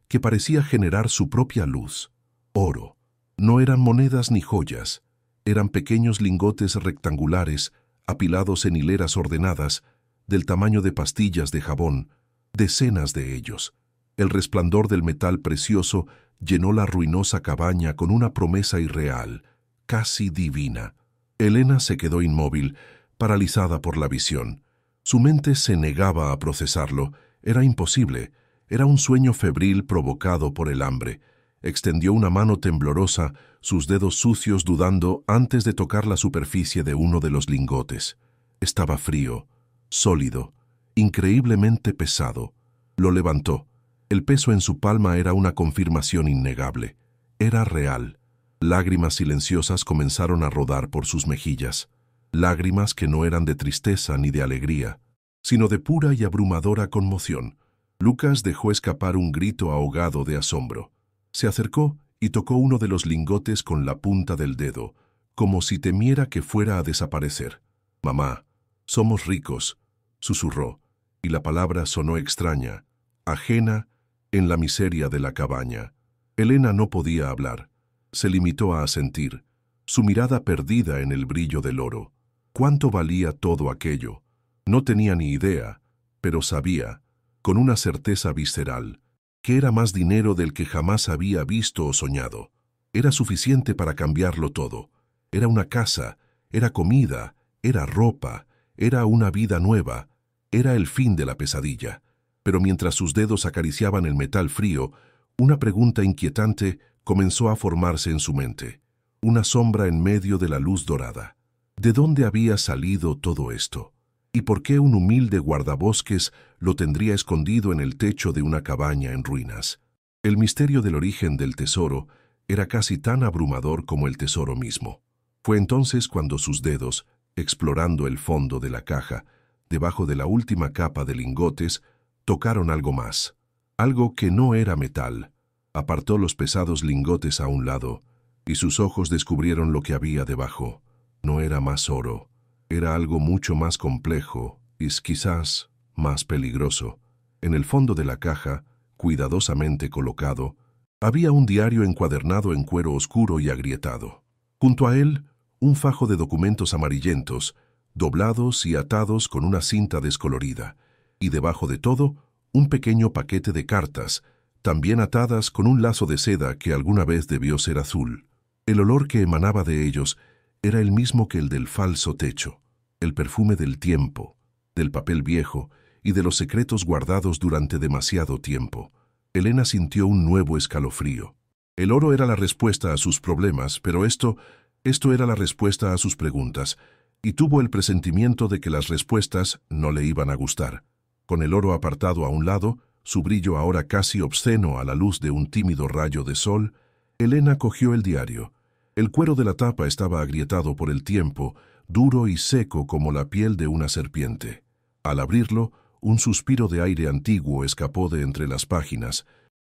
que parecía generar su propia luz. Oro. No eran monedas ni joyas. Eran pequeños lingotes rectangulares, apilados en hileras ordenadas, del tamaño de pastillas de jabón, decenas de ellos. El resplandor del metal precioso llenó la ruinosa cabaña con una promesa irreal, casi divina. Elena se quedó inmóvil, paralizada por la visión. Su mente se negaba a procesarlo. Era imposible. Era un sueño febril provocado por el hambre. Extendió una mano temblorosa, sus dedos sucios dudando antes de tocar la superficie de uno de los lingotes. Estaba frío, sólido, increíblemente pesado. Lo levantó. El peso en su palma era una confirmación innegable. Era real. Lágrimas silenciosas comenzaron a rodar por sus mejillas. Lágrimas que no eran de tristeza ni de alegría, sino de pura y abrumadora conmoción. Lucas dejó escapar un grito ahogado de asombro. Se acercó y tocó uno de los lingotes con la punta del dedo, como si temiera que fuera a desaparecer. «Mamá, somos ricos», susurró, y la palabra sonó extraña, ajena, en la miseria de la cabaña. Elena no podía hablar. Se limitó a asentir, su mirada perdida en el brillo del oro. ¿Cuánto valía todo aquello? No tenía ni idea, pero sabía, con una certeza visceral, que era más dinero del que jamás había visto o soñado. Era suficiente para cambiarlo todo. Era una casa, era comida, era ropa, era una vida nueva, era el fin de la pesadilla. Pero mientras sus dedos acariciaban el metal frío, una pregunta inquietante comenzó a formarse en su mente. Una sombra en medio de la luz dorada. ¿De dónde había salido todo esto? ¿Y por qué un humilde guardabosques lo tendría escondido en el techo de una cabaña en ruinas? El misterio del origen del tesoro era casi tan abrumador como el tesoro mismo. Fue entonces cuando sus dedos, explorando el fondo de la caja, debajo de la última capa de lingotes, tocaron algo más. Algo que no era metal. Apartó los pesados lingotes a un lado, y sus ojos descubrieron lo que había debajo. No era más oro. Era algo mucho más complejo y quizás más peligroso. En el fondo de la caja, cuidadosamente colocado, había un diario encuadernado en cuero oscuro y agrietado. Junto a él, un fajo de documentos amarillentos, doblados y atados con una cinta descolorida, y debajo de todo, un pequeño paquete de cartas, también atadas con un lazo de seda que alguna vez debió ser azul. El olor que emanaba de ellos era el mismo que el del falso techo, el perfume del tiempo, del papel viejo y de los secretos guardados durante demasiado tiempo. Elena sintió un nuevo escalofrío. El oro era la respuesta a sus problemas, pero esto Esto era la respuesta a sus preguntas, y tuvo el presentimiento de que las respuestas no le iban a gustar. Con el oro apartado a un lado, su brillo ahora casi obsceno a la luz de un tímido rayo de sol, Elena cogió el diario. El cuero de la tapa estaba agrietado por el tiempo, duro y seco como la piel de una serpiente. Al abrirlo, un suspiro de aire antiguo escapó de entre las páginas,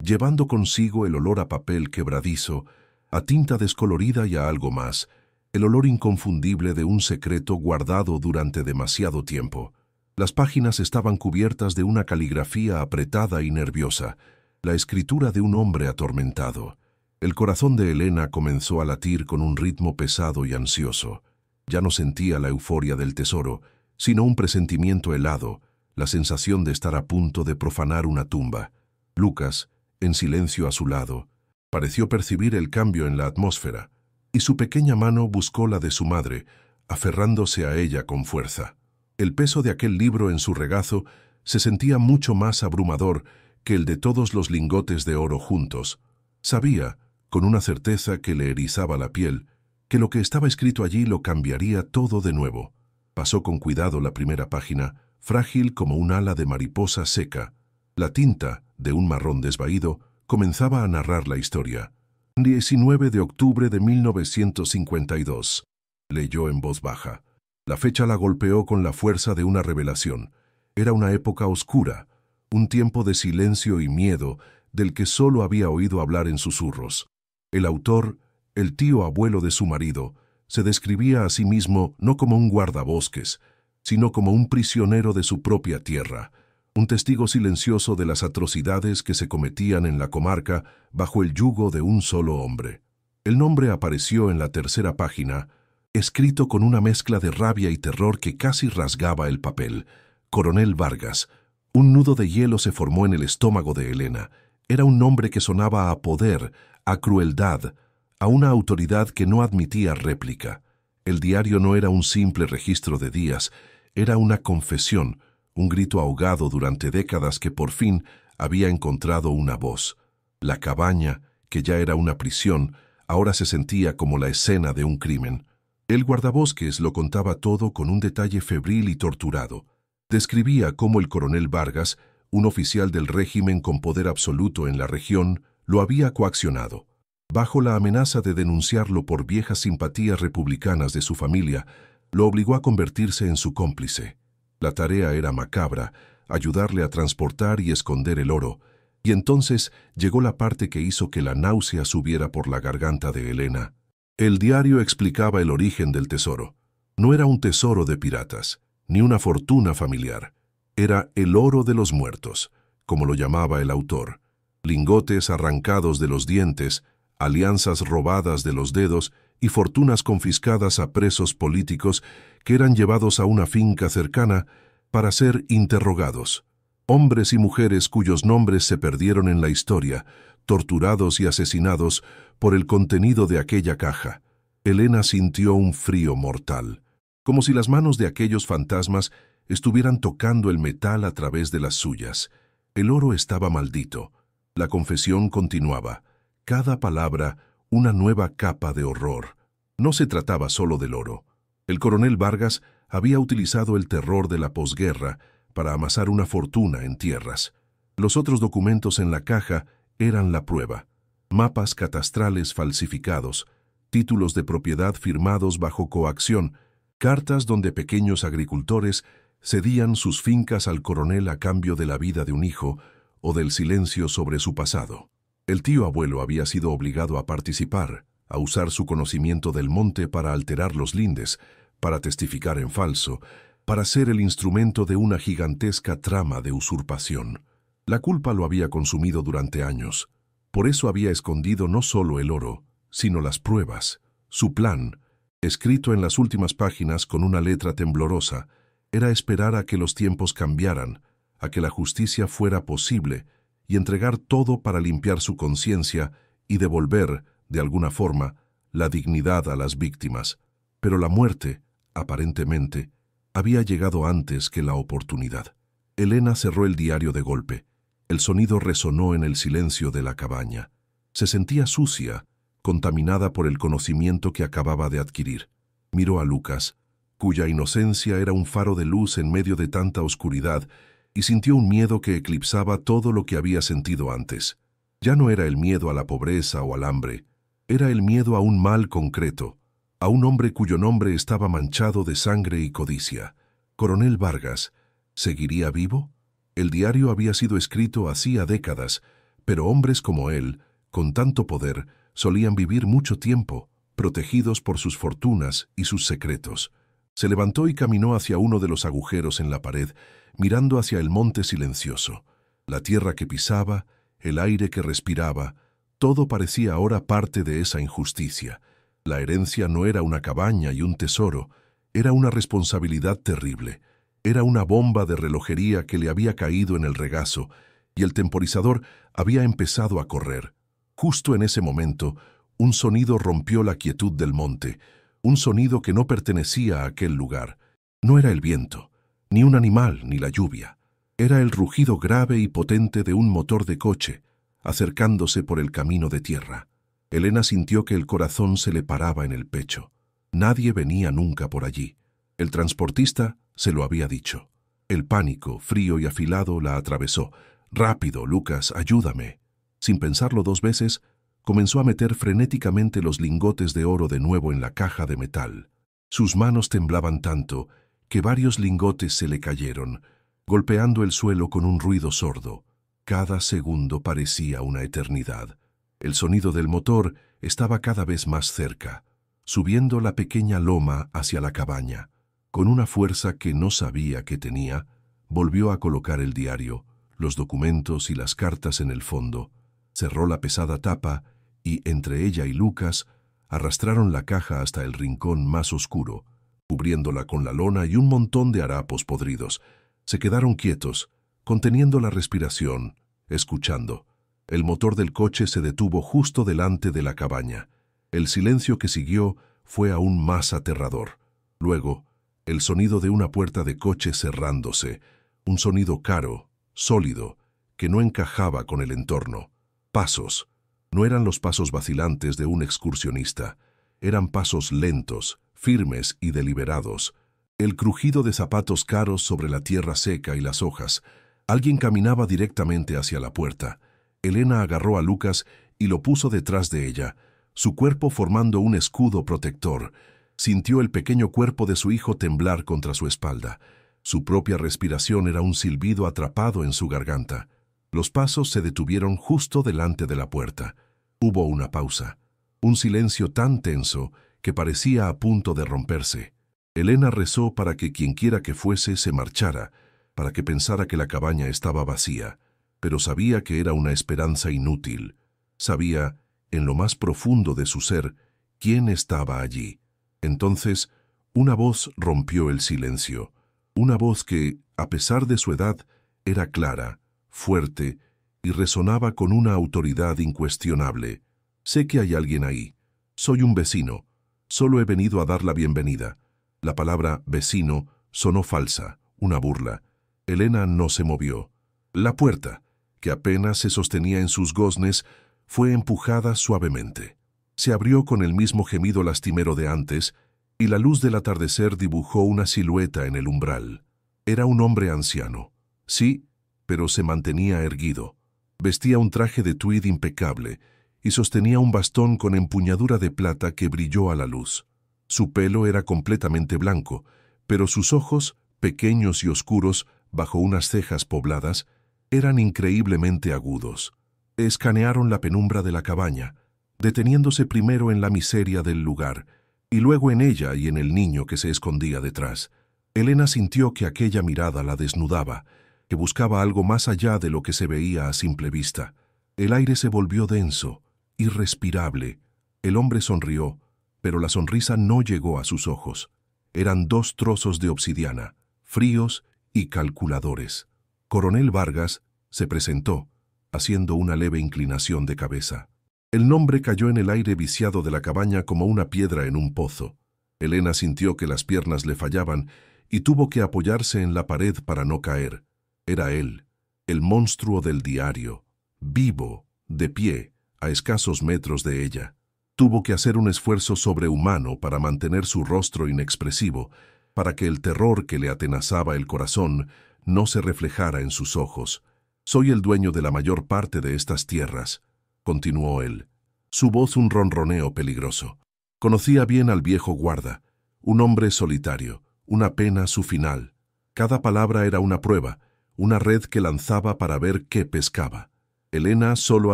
llevando consigo el olor a papel quebradizo, a tinta descolorida y a algo más, el olor inconfundible de un secreto guardado durante demasiado tiempo. Las páginas estaban cubiertas de una caligrafía apretada y nerviosa, la escritura de un hombre atormentado. El corazón de Elena comenzó a latir con un ritmo pesado y ansioso. Ya no sentía la euforia del tesoro, sino un presentimiento helado, la sensación de estar a punto de profanar una tumba. Lucas, en silencio a su lado, pareció percibir el cambio en la atmósfera, y su pequeña mano buscó la de su madre, aferrándose a ella con fuerza. El peso de aquel libro en su regazo se sentía mucho más abrumador que el de todos los lingotes de oro juntos. Sabía, con una certeza que le erizaba la piel, que lo que estaba escrito allí lo cambiaría todo de nuevo. Pasó con cuidado la primera página, frágil como un ala de mariposa seca. La tinta, de un marrón desvaído, comenzaba a narrar la historia. 19 de octubre de 1952, leyó en voz baja. La fecha la golpeó con la fuerza de una revelación. Era una época oscura, un tiempo de silencio y miedo del que solo había oído hablar en susurros. El autor, el tío abuelo de su marido, se describía a sí mismo no como un guardabosques, sino como un prisionero de su propia tierra, un testigo silencioso de las atrocidades que se cometían en la comarca bajo el yugo de un solo hombre. El nombre apareció en la tercera página, escrito con una mezcla de rabia y terror que casi rasgaba el papel. Coronel Vargas. Un nudo de hielo se formó en el estómago de Elena. Era un nombre que sonaba a poder, a crueldad, a una autoridad que no admitía réplica. El diario no era un simple registro de días, era una confesión, un grito ahogado durante décadas que por fin había encontrado una voz. La cabaña, que ya era una prisión, ahora se sentía como la escena de un crimen. El guardabosques lo contaba todo con un detalle febril y torturado. Describía cómo el coronel Vargas, un oficial del régimen con poder absoluto en la región, lo había coaccionado. Bajo la amenaza de denunciarlo por viejas simpatías republicanas de su familia, lo obligó a convertirse en su cómplice. La tarea era macabra, ayudarle a transportar y esconder el oro, y entonces llegó la parte que hizo que la náusea subiera por la garganta de Elena. El diario explicaba el origen del tesoro. No era un tesoro de piratas, ni una fortuna familiar. Era el oro de los muertos, como lo llamaba el autor. Lingotes arrancados de los dientes, alianzas robadas de los dedos y fortunas confiscadas a presos políticos que eran llevados a una finca cercana para ser interrogados. Hombres y mujeres cuyos nombres se perdieron en la historia, torturados y asesinados por el contenido de aquella caja. Elena sintió un frío mortal, como si las manos de aquellos fantasmas estuvieran tocando el metal a través de las suyas. El oro estaba maldito. La confesión continuaba. Cada palabra, una nueva capa de horror. No se trataba solo del oro. El coronel Vargas había utilizado el terror de la posguerra para amasar una fortuna en tierras. Los otros documentos en la caja eran la prueba. Mapas catastrales falsificados, títulos de propiedad firmados bajo coacción, cartas donde pequeños agricultores cedían sus fincas al coronel a cambio de la vida de un hijo o del silencio sobre su pasado. El tío abuelo había sido obligado a participar, a usar su conocimiento del monte para alterar los lindes, para testificar en falso, para ser el instrumento de una gigantesca trama de usurpación. La culpa lo había consumido durante años. Por eso había escondido no solo el oro, sino las pruebas. Su plan, escrito en las últimas páginas con una letra temblorosa, era esperar a que los tiempos cambiaran, a que la justicia fuera posible, y entregar todo para limpiar su conciencia y devolver, de alguna forma, la dignidad a las víctimas. Pero la muerte, aparentemente, había llegado antes que la oportunidad. Elena cerró el diario de golpe. El sonido resonó en el silencio de la cabaña. Se sentía sucia, contaminada por el conocimiento que acababa de adquirir. Miró a Lucas, cuya inocencia era un faro de luz en medio de tanta oscuridad, y sintió un miedo que eclipsaba todo lo que había sentido antes. Ya no era el miedo a la pobreza o al hambre, era el miedo a un mal concreto, a un hombre cuyo nombre estaba manchado de sangre y codicia. Coronel Vargas, ¿seguiría vivo? El diario había sido escrito hacía décadas, pero hombres como él, con tanto poder, solían vivir mucho tiempo, protegidos por sus fortunas y sus secretos. Se levantó y caminó hacia uno de los agujeros en la pared, mirando hacia el monte silencioso. La tierra que pisaba, el aire que respiraba, todo parecía ahora parte de esa injusticia. La herencia no era una cabaña y un tesoro, era una responsabilidad terrible. Era una bomba de relojería que le había caído en el regazo, y el temporizador había empezado a correr. Justo en ese momento, un sonido rompió la quietud del monte, un sonido que no pertenecía a aquel lugar. No era el viento, ni un animal, ni la lluvia. Era el rugido grave y potente de un motor de coche, acercándose por el camino de tierra. Elena sintió que el corazón se le paraba en el pecho. Nadie venía nunca por allí. El transportista se lo había dicho. El pánico, frío y afilado, la atravesó. «Rápido, Lucas, ayúdame». Sin pensarlo dos veces, comenzó a meter frenéticamente los lingotes de oro de nuevo en la caja de metal. Sus manos temblaban tanto que varios lingotes se le cayeron, golpeando el suelo con un ruido sordo. Cada segundo parecía una eternidad. El sonido del motor estaba cada vez más cerca, subiendo la pequeña loma hacia la cabaña. Con una fuerza que no sabía que tenía, volvió a colocar el diario, los documentos y las cartas en el fondo, cerró la pesada tapa y, entre ella y Lucas, arrastraron la caja hasta el rincón más oscuro, cubriéndola con la lona y un montón de harapos podridos. Se quedaron quietos, conteniendo la respiración, escuchando. El motor del coche se detuvo justo delante de la cabaña. El silencio que siguió fue aún más aterrador. Luego, el sonido de una puerta de coche cerrándose, un sonido caro, sólido, que no encajaba con el entorno. Pasos. No eran los pasos vacilantes de un excursionista. Eran pasos lentos, firmes y deliberados. El crujido de zapatos caros sobre la tierra seca y las hojas. Alguien caminaba directamente hacia la puerta. Elena agarró a Lucas y lo puso detrás de ella, su cuerpo formando un escudo protector. Sintió el pequeño cuerpo de su hijo temblar contra su espalda. Su propia respiración era un silbido atrapado en su garganta. Los pasos se detuvieron justo delante de la puerta. Hubo una pausa, un silencio tan tenso que parecía a punto de romperse. Elena rezó para que quienquiera que fuese se marchara, para que pensara que la cabaña estaba vacía, pero sabía que era una esperanza inútil. Sabía, en lo más profundo de su ser, quién estaba allí. Entonces, una voz rompió el silencio, una voz que, a pesar de su edad, era clara, fuerte, y resonaba con una autoridad incuestionable. «Sé que hay alguien ahí. Soy un vecino. Solo he venido a dar la bienvenida». La palabra «vecino» sonó falsa, una burla. Elena no se movió. La puerta, que apenas se sostenía en sus goznes, fue empujada suavemente. Se abrió con el mismo gemido lastimero de antes, y la luz del atardecer dibujó una silueta en el umbral. Era un hombre anciano. Sí, pero se mantenía erguido. Vestía un traje de tweed impecable y sostenía un bastón con empuñadura de plata que brilló a la luz. Su pelo era completamente blanco, pero sus ojos, pequeños y oscuros, bajo unas cejas pobladas, eran increíblemente agudos. Escanearon la penumbra de la cabaña, deteniéndose primero en la miseria del lugar, y luego en ella y en el niño que se escondía detrás. Elena sintió que aquella mirada la desnudaba, que buscaba algo más allá de lo que se veía a simple vista. El aire se volvió denso, irrespirable. El hombre sonrió, pero la sonrisa no llegó a sus ojos. Eran dos trozos de obsidiana, fríos y calculadores. Coronel Vargas se presentó, haciendo una leve inclinación de cabeza. El nombre cayó en el aire viciado de la cabaña como una piedra en un pozo. Elena sintió que las piernas le fallaban y tuvo que apoyarse en la pared para no caer. Era él, el monstruo del diario, vivo, de pie, a escasos metros de ella. Tuvo que hacer un esfuerzo sobrehumano para mantener su rostro inexpresivo, para que el terror que le atenazaba el corazón no se reflejara en sus ojos. «Soy el dueño de la mayor parte de estas tierras», continuó él. Su voz un ronroneo peligroso. Conocía bien al viejo guarda, un hombre solitario, una pena su final. Cada palabra era una prueba, una red que lanzaba para ver qué pescaba. Elena solo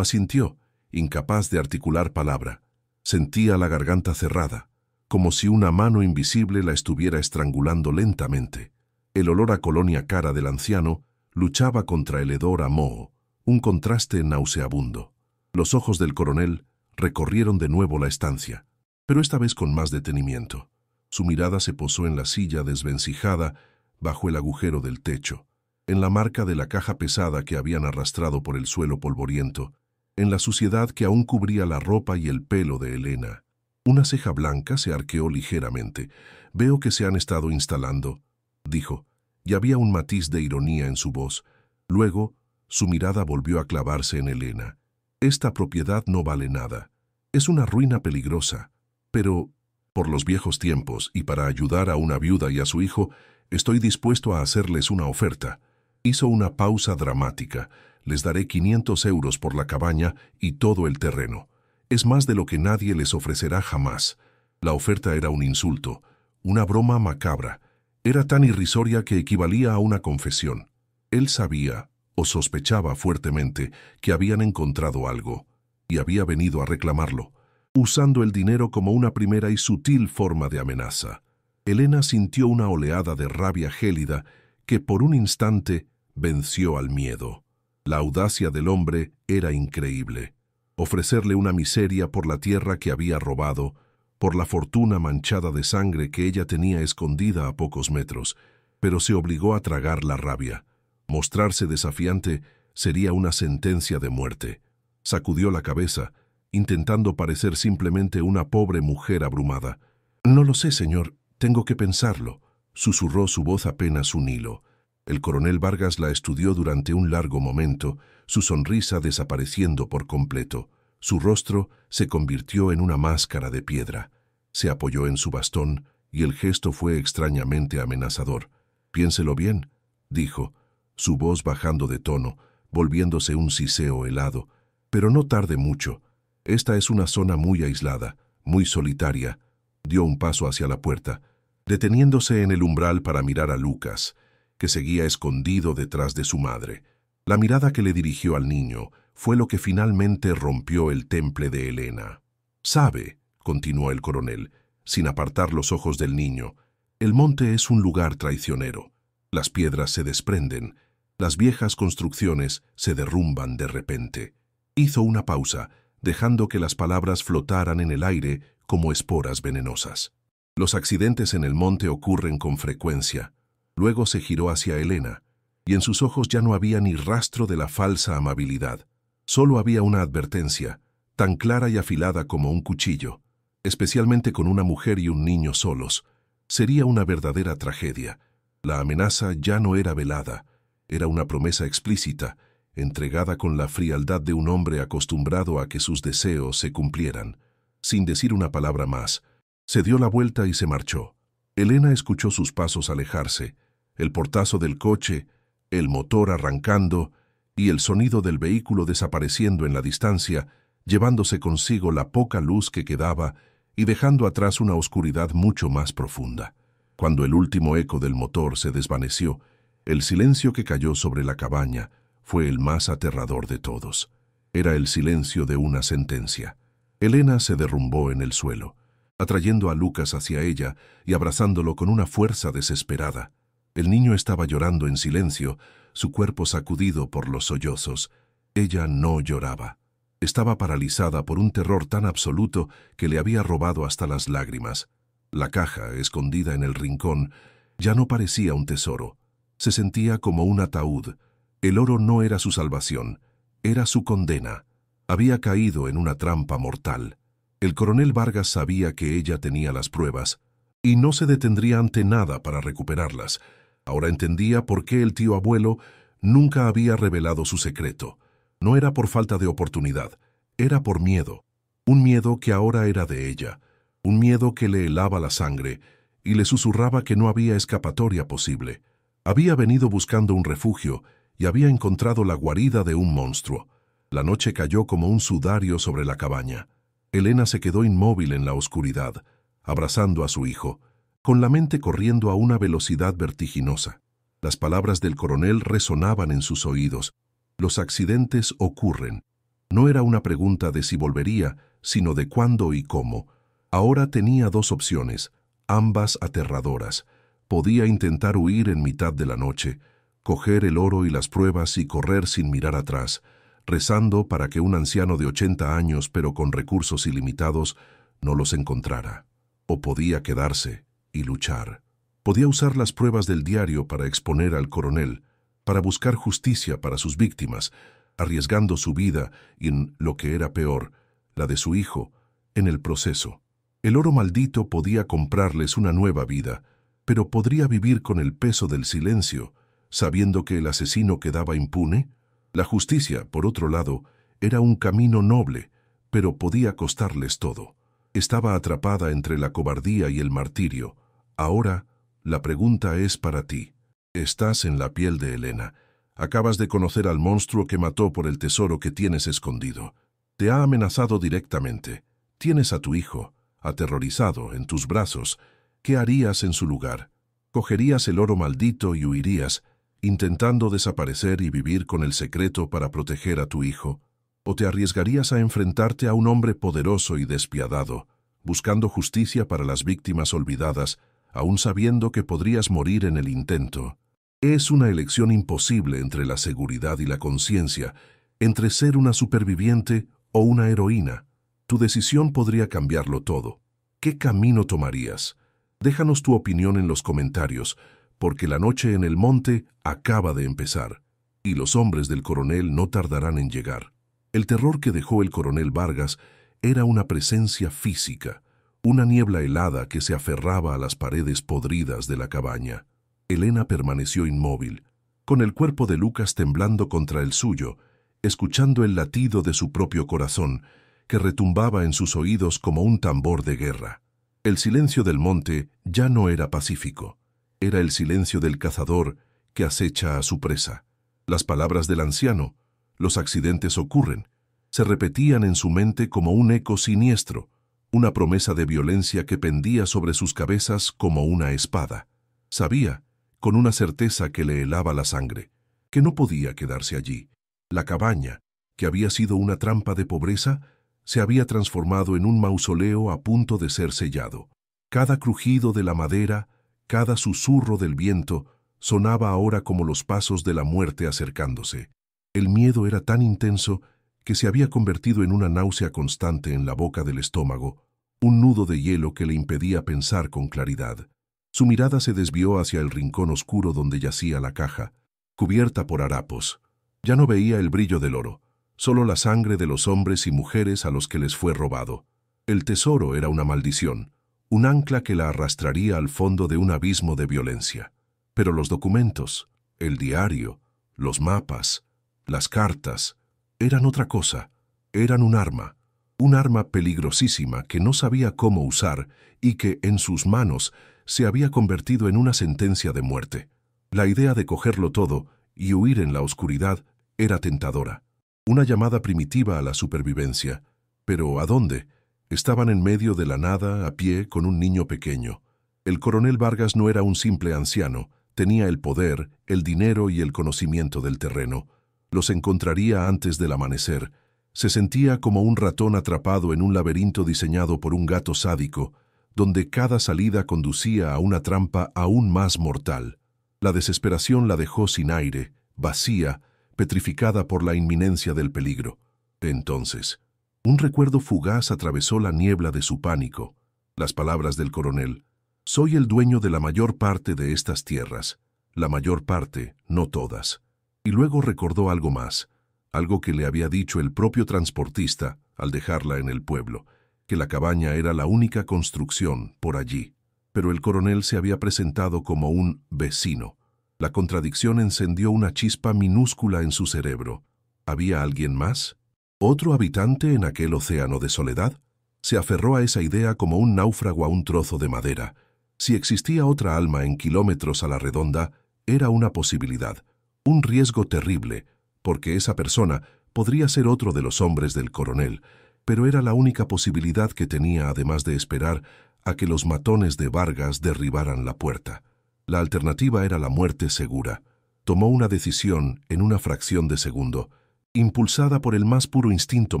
asintió, incapaz de articular palabra. Sentía la garganta cerrada, como si una mano invisible la estuviera estrangulando lentamente. El olor a colonia cara del anciano luchaba contra el hedor a moho, un contraste nauseabundo. Los ojos del coronel recorrieron de nuevo la estancia, pero esta vez con más detenimiento. Su mirada se posó en la silla desvencijada bajo el agujero del techo, en la marca de la caja pesada que habían arrastrado por el suelo polvoriento, en la suciedad que aún cubría la ropa y el pelo de Elena. Una ceja blanca se arqueó ligeramente. «Veo que se han estado instalando», dijo, y había un matiz de ironía en su voz. Luego, su mirada volvió a clavarse en Elena. «Esta propiedad no vale nada. Es una ruina peligrosa. Pero, por los viejos tiempos y para ayudar a una viuda y a su hijo, estoy dispuesto a hacerles una oferta». Hizo una pausa dramática. «Les daré 500 euros por la cabaña y todo el terreno. Es más de lo que nadie les ofrecerá jamás». La oferta era un insulto, una broma macabra. Era tan irrisoria que equivalía a una confesión. Él sabía, o sospechaba fuertemente, que habían encontrado algo, y había venido a reclamarlo, usando el dinero como una primera y sutil forma de amenaza. Elena sintió una oleada de rabia gélida que por un instante venció al miedo. La audacia del hombre era increíble. Ofrecerle una miseria por la tierra que había robado, por la fortuna manchada de sangre que ella tenía escondida a pocos metros, pero se obligó a tragar la rabia. Mostrarse desafiante sería una sentencia de muerte. Sacudió la cabeza, intentando parecer simplemente una pobre mujer abrumada. «No lo sé, señor, tengo que pensarlo», susurró su voz apenas un hilo. El coronel Vargas la estudió durante un largo momento, su sonrisa desapareciendo por completo. Su rostro se convirtió en una máscara de piedra. Se apoyó en su bastón y el gesto fue extrañamente amenazador. «Piénselo bien», dijo, su voz bajando de tono, volviéndose un siseo helado. «Pero no tarde mucho. Esta es una zona muy aislada, muy solitaria». Dio un paso hacia la puerta, deteniéndose en el umbral para mirar a Lucas, que seguía escondido detrás de su madre. La mirada que le dirigió al niño fue lo que finalmente rompió el temple de Elena. «Sabe», continuó el coronel, sin apartar los ojos del niño, «el monte es un lugar traicionero. Las piedras se desprenden, las viejas construcciones se derrumban de repente». Hizo una pausa, dejando que las palabras flotaran en el aire como esporas venenosas. «Los accidentes en el monte ocurren con frecuencia». Luego se giró hacia Elena, y en sus ojos ya no había ni rastro de la falsa amabilidad. Solo había una advertencia, tan clara y afilada como un cuchillo. Especialmente con una mujer y un niño solos. Sería una verdadera tragedia. La amenaza ya no era velada, era una promesa explícita, entregada con la frialdad de un hombre acostumbrado a que sus deseos se cumplieran. Sin decir una palabra más, se dio la vuelta y se marchó. Elena escuchó sus pasos alejarse, el portazo del coche, el motor arrancando y el sonido del vehículo desapareciendo en la distancia, llevándose consigo la poca luz que quedaba y dejando atrás una oscuridad mucho más profunda. Cuando el último eco del motor se desvaneció, el silencio que cayó sobre la cabaña fue el más aterrador de todos. Era el silencio de una sentencia. Elena se derrumbó en el suelo, atrayendo a Lucas hacia ella y abrazándolo con una fuerza desesperada. El niño estaba llorando en silencio, su cuerpo sacudido por los sollozos. Ella no lloraba. Estaba paralizada por un terror tan absoluto que le había robado hasta las lágrimas. La caja, escondida en el rincón, ya no parecía un tesoro. Se sentía como un ataúd. El oro no era su salvación, era su condena. Había caído en una trampa mortal. El coronel Vargas sabía que ella tenía las pruebas y no se detendría ante nada para recuperarlas. Ahora entendía por qué el tío abuelo nunca había revelado su secreto. No era por falta de oportunidad, era por miedo. Un miedo que ahora era de ella, un miedo que le helaba la sangre y le susurraba que no había escapatoria posible. Había venido buscando un refugio y había encontrado la guarida de un monstruo. La noche cayó como un sudario sobre la cabaña. Elena se quedó inmóvil en la oscuridad, abrazando a su hijo, con la mente corriendo a una velocidad vertiginosa. Las palabras del coronel resonaban en sus oídos. Los accidentes ocurren. No era una pregunta de si volvería, sino de cuándo y cómo. Ahora tenía dos opciones, ambas aterradoras. Podía intentar huir en mitad de la noche, coger el oro y las pruebas y correr sin mirar atrás, rezando para que un anciano de 80 años, pero con recursos ilimitados, no los encontrara. O podía quedarse y luchar. Podía usar las pruebas del diario para exponer al coronel, para buscar justicia para sus víctimas, arriesgando su vida y, en lo que era peor, la de su hijo, en el proceso. El oro maldito podía comprarles una nueva vida, pero ¿podría vivir con el peso del silencio, sabiendo que el asesino quedaba impune? La justicia, por otro lado, era un camino noble, pero podía costarles todo. Estaba atrapada entre la cobardía y el martirio. Ahora, la pregunta es para ti. Estás en la piel de Elena. Acabas de conocer al monstruo que mató por el tesoro que tienes escondido. Te ha amenazado directamente. Tienes a tu hijo, aterrorizado, en tus brazos. ¿Qué harías en su lugar? ¿Cogerías el oro maldito y huirías, intentando desaparecer y vivir con el secreto para proteger a tu hijo? ¿O te arriesgarías a enfrentarte a un hombre poderoso y despiadado, buscando justicia para las víctimas olvidadas, aún sabiendo que podrías morir en el intento? Es una elección imposible entre la seguridad y la conciencia, entre ser una superviviente o una heroína. Tu decisión podría cambiarlo todo. ¿Qué camino tomarías? Déjanos tu opinión en los comentarios, porque la noche en el monte acaba de empezar, y los hombres del coronel no tardarán en llegar. El terror que dejó el coronel Vargas era una presencia física, una niebla helada que se aferraba a las paredes podridas de la cabaña. Elena permaneció inmóvil, con el cuerpo de Lucas temblando contra el suyo, escuchando el latido de su propio corazón, que retumbaba en sus oídos como un tambor de guerra. El silencio del monte ya no era pacífico. Era el silencio del cazador que acecha a su presa. Las palabras del anciano, los accidentes ocurren, se repetían en su mente como un eco siniestro, una promesa de violencia que pendía sobre sus cabezas como una espada. Sabía, con una certeza que le helaba la sangre, que no podía quedarse allí. La cabaña, que había sido una trampa de pobreza, se había transformado en un mausoleo a punto de ser sellado. Cada crujido de la madera, cada susurro del viento, sonaba ahora como los pasos de la muerte acercándose. El miedo era tan intenso que se había convertido en una náusea constante en la boca del estómago, un nudo de hielo que le impedía pensar con claridad. Su mirada se desvió hacia el rincón oscuro donde yacía la caja, cubierta por harapos. Ya no veía el brillo del oro, solo la sangre de los hombres y mujeres a los que les fue robado. El tesoro era una maldición, un ancla que la arrastraría al fondo de un abismo de violencia. Pero los documentos, el diario, los mapas, las cartas, eran otra cosa. Eran un arma peligrosísima que no sabía cómo usar y que, en sus manos, se había convertido en una sentencia de muerte. La idea de cogerlo todo y huir en la oscuridad era tentadora. Una llamada primitiva a la supervivencia. Pero ¿a dónde? Estaban en medio de la nada, a pie, con un niño pequeño. El coronel Vargas no era un simple anciano, tenía el poder, el dinero y el conocimiento del terreno. Los encontraría antes del amanecer. Se sentía como un ratón atrapado en un laberinto diseñado por un gato sádico, donde cada salida conducía a una trampa aún más mortal. La desesperación la dejó sin aire, vacía, petrificada por la inminencia del peligro. Entonces, un recuerdo fugaz atravesó la niebla de su pánico. Las palabras del coronel: «Soy el dueño de la mayor parte de estas tierras. La mayor parte, no todas». Y luego recordó algo más, algo que le había dicho el propio transportista al dejarla en el pueblo, que la cabaña era la única construcción por allí. Pero el coronel se había presentado como un vecino. La contradicción encendió una chispa minúscula en su cerebro. ¿Había alguien más? ¿Otro habitante en aquel océano de soledad? Se aferró a esa idea como un náufrago a un trozo de madera. Si existía otra alma en kilómetros a la redonda, era una posibilidad, un riesgo terrible, porque esa persona podría ser otro de los hombres del coronel, pero era la única posibilidad que tenía, además de esperar a que los matones de Vargas derribaran la puerta. La alternativa era la muerte segura. Tomó una decisión en una fracción de segundo, impulsada por el más puro instinto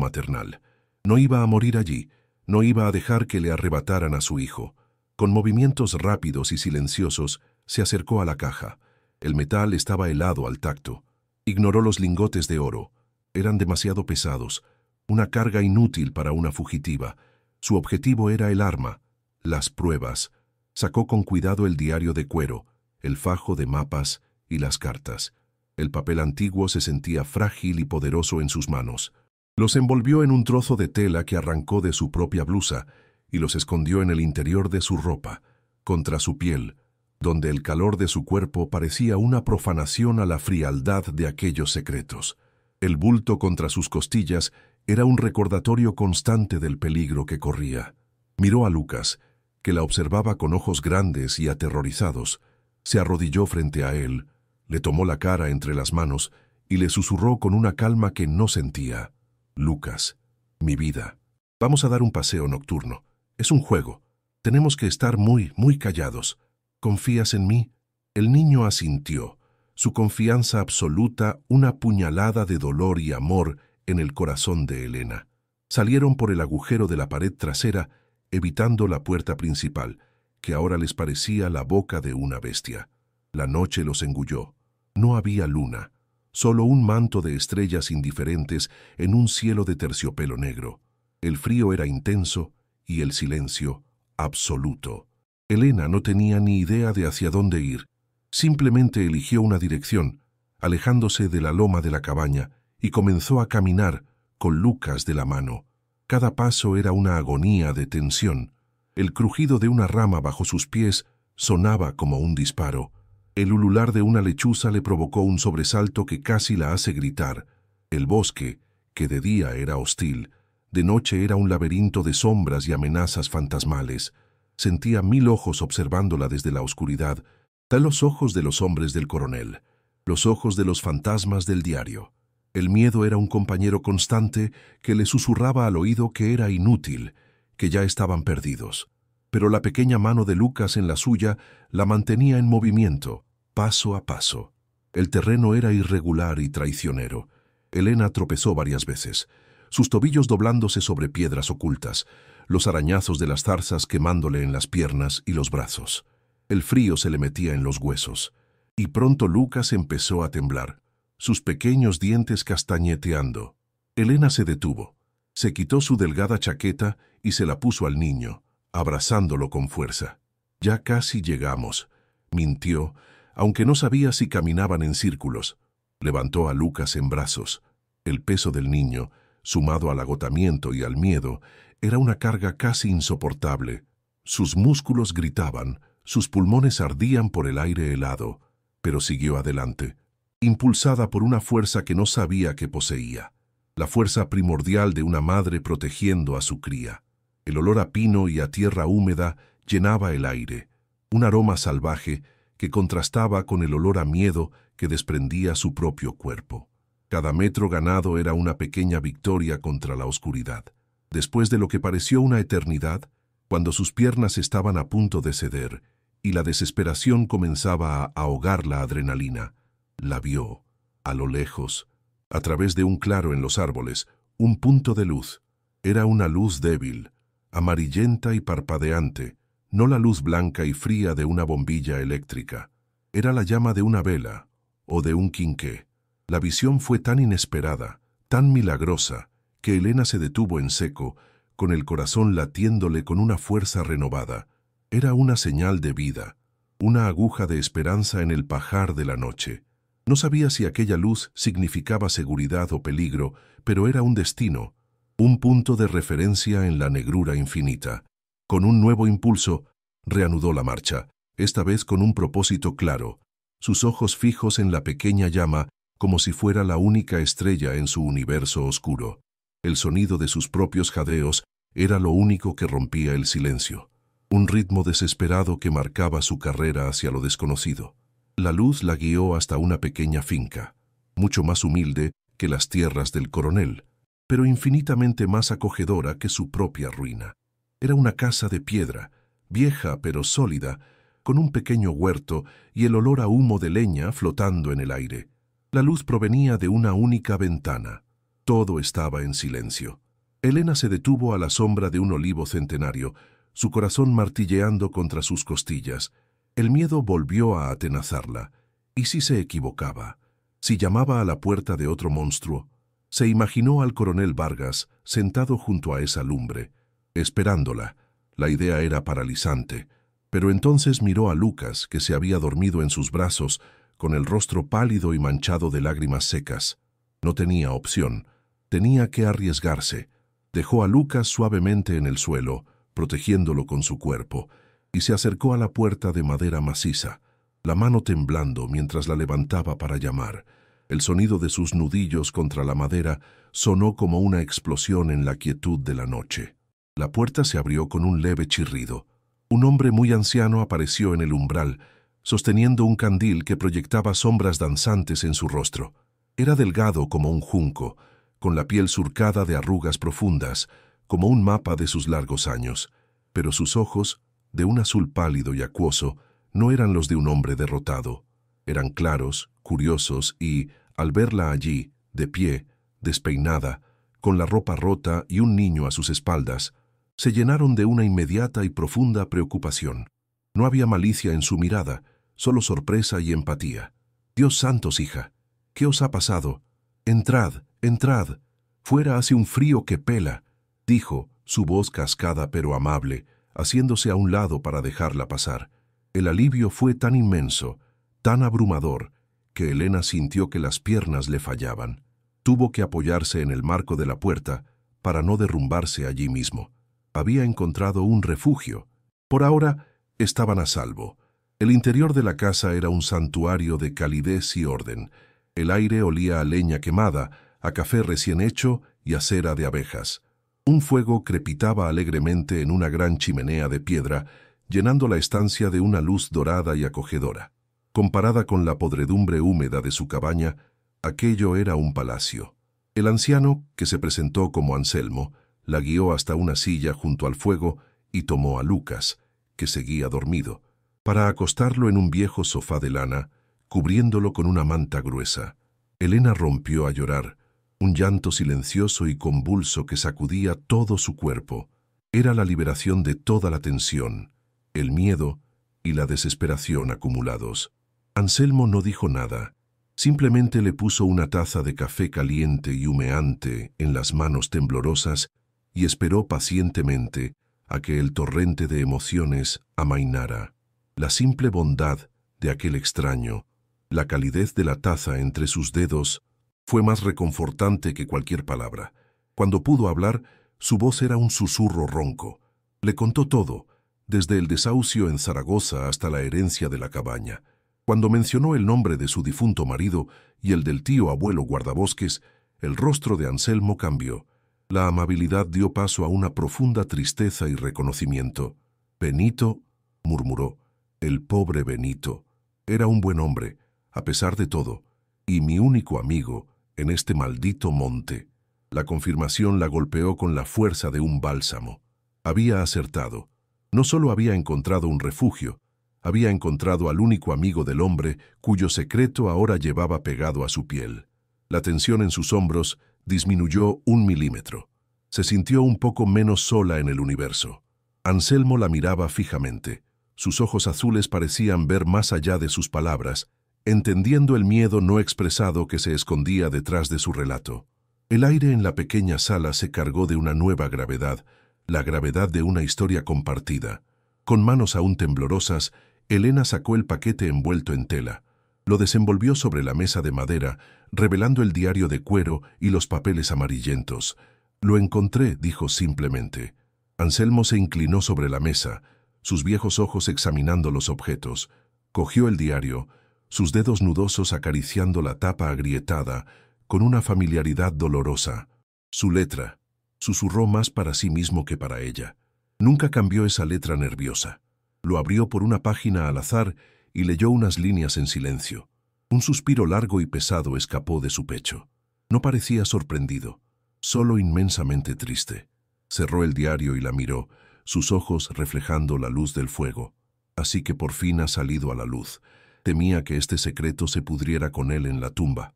maternal. No iba a morir allí, no iba a dejar que le arrebataran a su hijo. Con movimientos rápidos y silenciosos, se acercó a la caja. El metal estaba helado al tacto. Ignoró los lingotes de oro. Eran demasiado pesados, una carga inútil para una fugitiva. Su objetivo era el arma, las pruebas. Sacó con cuidado el diario de cuero, el fajo de mapas y las cartas. El papel antiguo se sentía frágil y poderoso en sus manos. Los envolvió en un trozo de tela que arrancó de su propia blusa y los escondió en el interior de su ropa, contra su piel, donde el calor de su cuerpo parecía una profanación a la frialdad de aquellos secretos. El bulto contra sus costillas era un recordatorio constante del peligro que corría. Miró a Lucas, que la observaba con ojos grandes y aterrorizados. Se arrodilló frente a él, le tomó la cara entre las manos y le susurró con una calma que no sentía. «Lucas, mi vida, vamos a dar un paseo nocturno. Es un juego. Tenemos que estar muy callados. ¿Confías en mí?» El niño asintió, su confianza absoluta una puñalada de dolor y amor en el corazón de Elena. Salieron por el agujero de la pared trasera, evitando la puerta principal, que ahora les parecía la boca de una bestia. La noche los engulló. No había luna, solo un manto de estrellas indiferentes en un cielo de terciopelo negro. El frío era intenso y el silencio absoluto. Elena no tenía ni idea de hacia dónde ir. Simplemente eligió una dirección, alejándose de la loma de la cabaña, y comenzó a caminar con Lucas de la mano. Cada paso era una agonía de tensión. El crujido de una rama bajo sus pies sonaba como un disparo. El ulular de una lechuza le provocó un sobresalto que casi la hace gritar. El bosque, que de día era hostil, de noche era un laberinto de sombras y amenazas fantasmales. Sentía 1000 ojos observándola desde la oscuridad, tal los ojos de los hombres del coronel, los ojos de los fantasmas del diario. El miedo era un compañero constante que le susurraba al oído que era inútil, que ya estaban perdidos. Pero la pequeña mano de Lucas en la suya la mantenía en movimiento, paso a paso. El terreno era irregular y traicionero. Elena tropezó varias veces, sus tobillos doblándose sobre piedras ocultas, los arañazos de las zarzas quemándole en las piernas y los brazos. El frío se le metía en los huesos, y pronto Lucas empezó a temblar, sus pequeños dientes castañeteando. Elena se detuvo, se quitó su delgada chaqueta y se la puso al niño, abrazándolo con fuerza. «Ya casi llegamos», mintió, aunque no sabía si caminaban en círculos. Levantó a Lucas en brazos. El peso del niño, sumado al agotamiento y al miedo, era una carga casi insoportable. Sus músculos gritaban, sus pulmones ardían por el aire helado, pero siguió adelante, impulsada por una fuerza que no sabía que poseía, la fuerza primordial de una madre protegiendo a su cría. El olor a pino y a tierra húmeda llenaba el aire, un aroma salvaje que contrastaba con el olor a miedo que desprendía su propio cuerpo. Cada metro ganado era una pequeña victoria contra la oscuridad. Después de lo que pareció una eternidad, cuando sus piernas estaban a punto de ceder y la desesperación comenzaba a ahogar la adrenalina, la vio, a lo lejos, a través de un claro en los árboles, un punto de luz. Era una luz débil, amarillenta y parpadeante, no la luz blanca y fría de una bombilla eléctrica. Era la llama de una vela o de un quinqué. La visión fue tan inesperada, tan milagrosa, que Elena se detuvo en seco, con el corazón latiéndole con una fuerza renovada. Era una señal de vida, una aguja de esperanza en el pajar de la noche. No sabía si aquella luz significaba seguridad o peligro, pero era un destino, un punto de referencia en la negrura infinita. Con un nuevo impulso, reanudó la marcha, esta vez con un propósito claro, sus ojos fijos en la pequeña llama como si fuera la única estrella en su universo oscuro. El sonido de sus propios jadeos era lo único que rompía el silencio, un ritmo desesperado que marcaba su carrera hacia lo desconocido. La luz la guió hasta una pequeña finca, mucho más humilde que las tierras del coronel, pero infinitamente más acogedora que su propia ruina. Era una casa de piedra, vieja pero sólida, con un pequeño huerto y el olor a humo de leña flotando en el aire. La luz provenía de una única ventana. Todo estaba en silencio. Elena se detuvo a la sombra de un olivo centenario, su corazón martilleando contra sus costillas. El miedo volvió a atenazarla. ¿Y si se equivocaba? Si llamaba a la puerta de otro monstruo. Se imaginó al coronel Vargas sentado junto a esa lumbre, esperándola. La idea era paralizante, pero entonces miró a Lucas, que se había dormido en sus brazos, con el rostro pálido y manchado de lágrimas secas. No tenía opción. Tenía que arriesgarse. Dejó a Lucas suavemente en el suelo, protegiéndolo con su cuerpo, y se acercó a la puerta de madera maciza, la mano temblando mientras la levantaba para llamar. El sonido de sus nudillos contra la madera sonó como una explosión en la quietud de la noche. La puerta se abrió con un leve chirrido. Un hombre muy anciano apareció en el umbral, sosteniendo un candil que proyectaba sombras danzantes en su rostro. Era delgado como un junco, con la piel surcada de arrugas profundas, como un mapa de sus largos años, pero sus ojos, de un azul pálido y acuoso, no eran los de un hombre derrotado. Eran claros, curiosos y, al verla allí, de pie, despeinada, con la ropa rota y un niño a sus espaldas, se llenaron de una inmediata y profunda preocupación. No había malicia en su mirada, solo sorpresa y empatía. «Dios santos, hija, ¿qué os ha pasado? Entrad, entrad. Fuera hace un frío que pela», dijo, su voz cascada pero amable, haciéndose a un lado para dejarla pasar. El alivio fue tan inmenso, tan abrumador, que Elena sintió que las piernas le fallaban. Tuvo que apoyarse en el marco de la puerta para no derrumbarse allí mismo. Había encontrado un refugio. Por ahora estaban a salvo. El interior de la casa era un santuario de calidez y orden. El aire olía a leña quemada, a café recién hecho y a cera de abejas. Un fuego crepitaba alegremente en una gran chimenea de piedra, llenando la estancia de una luz dorada y acogedora. Comparada con la podredumbre húmeda de su cabaña, aquello era un palacio. El anciano, que se presentó como Anselmo, la guió hasta una silla junto al fuego y tomó a Lucas, que seguía dormido, para acostarlo en un viejo sofá de lana, cubriéndolo con una manta gruesa. Elena rompió a llorar, un llanto silencioso y convulso que sacudía todo su cuerpo. Era la liberación de toda la tensión, el miedo y la desesperación acumulados. Anselmo no dijo nada, simplemente le puso una taza de café caliente y humeante en las manos temblorosas y esperó pacientemente a que el torrente de emociones amainara. La simple bondad de aquel extraño, la calidez de la taza entre sus dedos, fue más reconfortante que cualquier palabra. Cuando pudo hablar, su voz era un susurro ronco. Le contó todo, desde el desahucio en Zaragoza hasta la herencia de la cabaña. Cuando mencionó el nombre de su difunto marido y el del tío abuelo guardabosques, el rostro de Anselmo cambió. La amabilidad dio paso a una profunda tristeza y reconocimiento. «Benito», murmuró, «el pobre Benito. Era un buen hombre, a pesar de todo, y mi único amigo en este maldito monte». La confirmación la golpeó con la fuerza de un bálsamo. Había acertado. No solo había encontrado un refugio, había encontrado al único amigo del hombre cuyo secreto ahora llevaba pegado a su piel. La tensión en sus hombros disminuyó 1 milímetro. Se sintió un poco menos sola en el universo. Anselmo la miraba fijamente. Sus ojos azules parecían ver más allá de sus palabras, entendiendo el miedo no expresado que se escondía detrás de su relato. El aire en la pequeña sala se cargó de una nueva gravedad, la gravedad de una historia compartida. Con manos aún temblorosas, Elena sacó el paquete envuelto en tela. Lo desenvolvió sobre la mesa de madera, revelando el diario de cuero y los papeles amarillentos. «Lo encontré», dijo simplemente. Anselmo se inclinó sobre la mesa, sus viejos ojos examinando los objetos. Cogió el diario, sus dedos nudosos acariciando la tapa agrietada, con una familiaridad dolorosa. Su letra, susurró más para sí mismo que para ella. Nunca cambió esa letra nerviosa. Lo abrió por una página al azar y leyó unas líneas en silencio. Un suspiro largo y pesado escapó de su pecho. No parecía sorprendido, solo inmensamente triste. Cerró el diario y la miró, sus ojos reflejando la luz del fuego. Así que por fin ha salido a la luz. Temía que este secreto se pudriera con él en la tumba.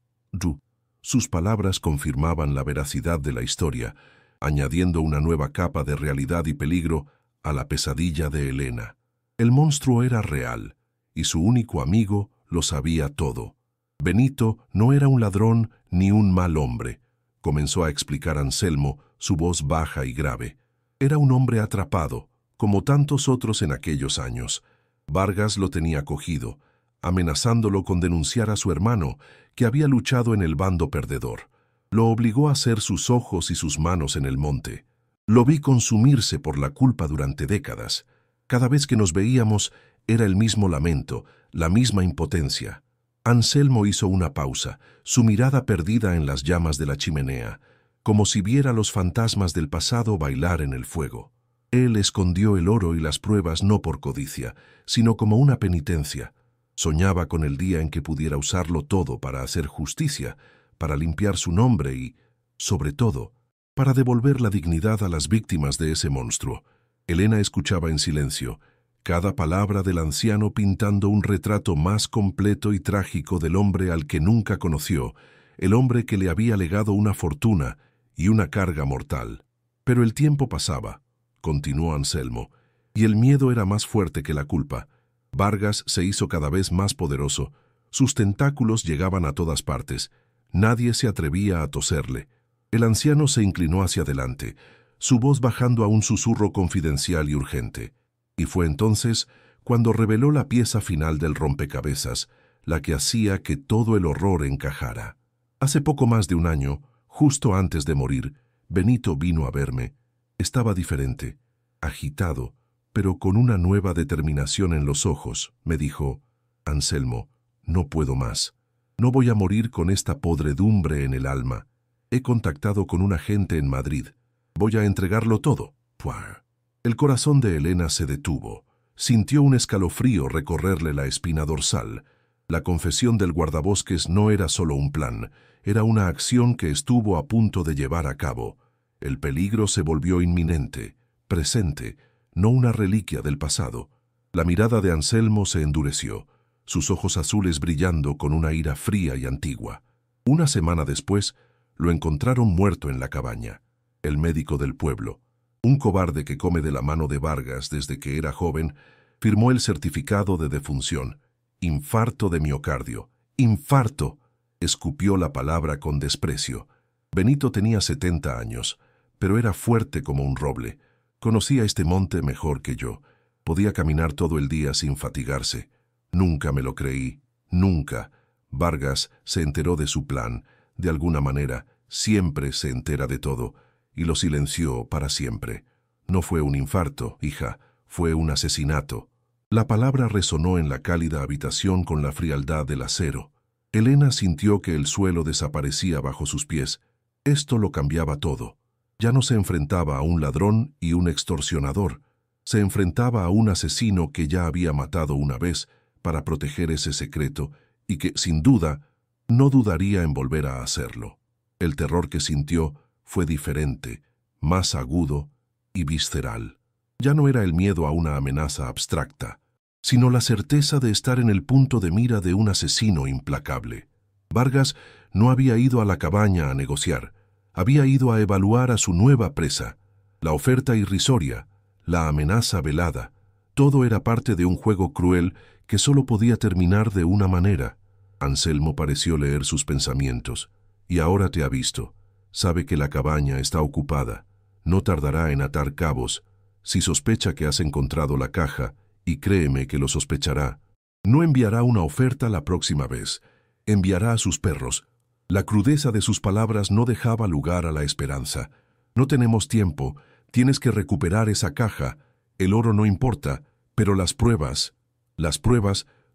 Sus palabras confirmaban la veracidad de la historia, añadiendo una nueva capa de realidad y peligro a la pesadilla de Elena. El monstruo era real, y su único amigo lo sabía todo. Benito no era un ladrón ni un mal hombre, comenzó a explicar Anselmo, su voz baja y grave. Era un hombre atrapado, como tantos otros en aquellos años. Vargas lo tenía cogido, amenazándolo con denunciar a su hermano, que había luchado en el bando perdedor. Lo obligó a hacer sus ojos y sus manos en el monte. Lo vi consumirse por la culpa durante décadas. Cada vez que nos veíamos era el mismo lamento, la misma impotencia. Anselmo hizo una pausa, su mirada perdida en las llamas de la chimenea, como si viera los fantasmas del pasado bailar en el fuego. Él escondió el oro y las pruebas no por codicia, sino como una penitencia. Soñaba con el día en que pudiera usarlo todo para hacer justicia, para limpiar su nombre y, sobre todo, para devolver la dignidad a las víctimas de ese monstruo. Elena escuchaba en silencio, cada palabra del anciano pintando un retrato más completo y trágico del hombre al que nunca conoció, el hombre que le había legado una fortuna y una carga mortal. Pero el tiempo pasaba, continuó Anselmo, y el miedo era más fuerte que la culpa. Vargas se hizo cada vez más poderoso, sus tentáculos llegaban a todas partes, nadie se atrevía a toserle. El anciano se inclinó hacia adelante, su voz bajando a un susurro confidencial y urgente. Y fue entonces cuando reveló la pieza final del rompecabezas, la que hacía que todo el horror encajara. Hace poco más de un año, justo antes de morir, Benito vino a verme. Estaba diferente, agitado, pero con una nueva determinación en los ojos. Me dijo: Anselmo, no puedo más. No voy a morir con esta podredumbre en el alma. He contactado con un agente en Madrid. Voy a entregarlo todo. ¡Puah! El corazón de Elena se detuvo. Sintió un escalofrío recorrerle la espina dorsal. La confesión del guardabosques no era solo un plan, era una acción que estuvo a punto de llevar a cabo. El peligro se volvió inminente, presente, no una reliquia del pasado. La mirada de Anselmo se endureció, sus ojos azules brillando con una ira fría y antigua. Una semana después, lo encontraron muerto en la cabaña. El médico del pueblo, un cobarde que come de la mano de Vargas desde que era joven, firmó el certificado de defunción. Infarto de miocardio. ¡Infarto! Escupió la palabra con desprecio. Benito tenía 70 años, pero era fuerte como un roble. Conocía este monte mejor que yo. Podía caminar todo el día sin fatigarse. Nunca me lo creí. Nunca. Vargas se enteró de su plan. De alguna manera, siempre se entera de todo. Y lo silenció para siempre. No fue un infarto, hija, fue un asesinato. La palabra resonó en la cálida habitación con la frialdad del acero. Elena sintió que el suelo desaparecía bajo sus pies. Esto lo cambiaba todo. Ya no se enfrentaba a un ladrón y un extorsionador. Se enfrentaba a un asesino que ya había matado una vez para proteger ese secreto y que, sin duda, no dudaría en volver a hacerlo. El terror que sintió fue diferente, más agudo y visceral. Ya no era el miedo a una amenaza abstracta, sino la certeza de estar en el punto de mira de un asesino implacable. Vargas no había ido a la cabaña a negociar, había ido a evaluar a su nueva presa. La oferta irrisoria, la amenaza velada, todo era parte de un juego cruel que solo podía terminar de una manera. Anselmo pareció leer sus pensamientos. Y ahora te ha visto. Sabe que la cabaña está ocupada. No tardará en atar cabos. Si sospecha que has encontrado la caja, y créeme que lo sospechará, no enviará una oferta la próxima vez. Enviará a sus perros. La crudeza de sus palabras no dejaba lugar a la esperanza. No tenemos tiempo. Tienes que recuperar esa caja. El oro no importa, pero las pruebas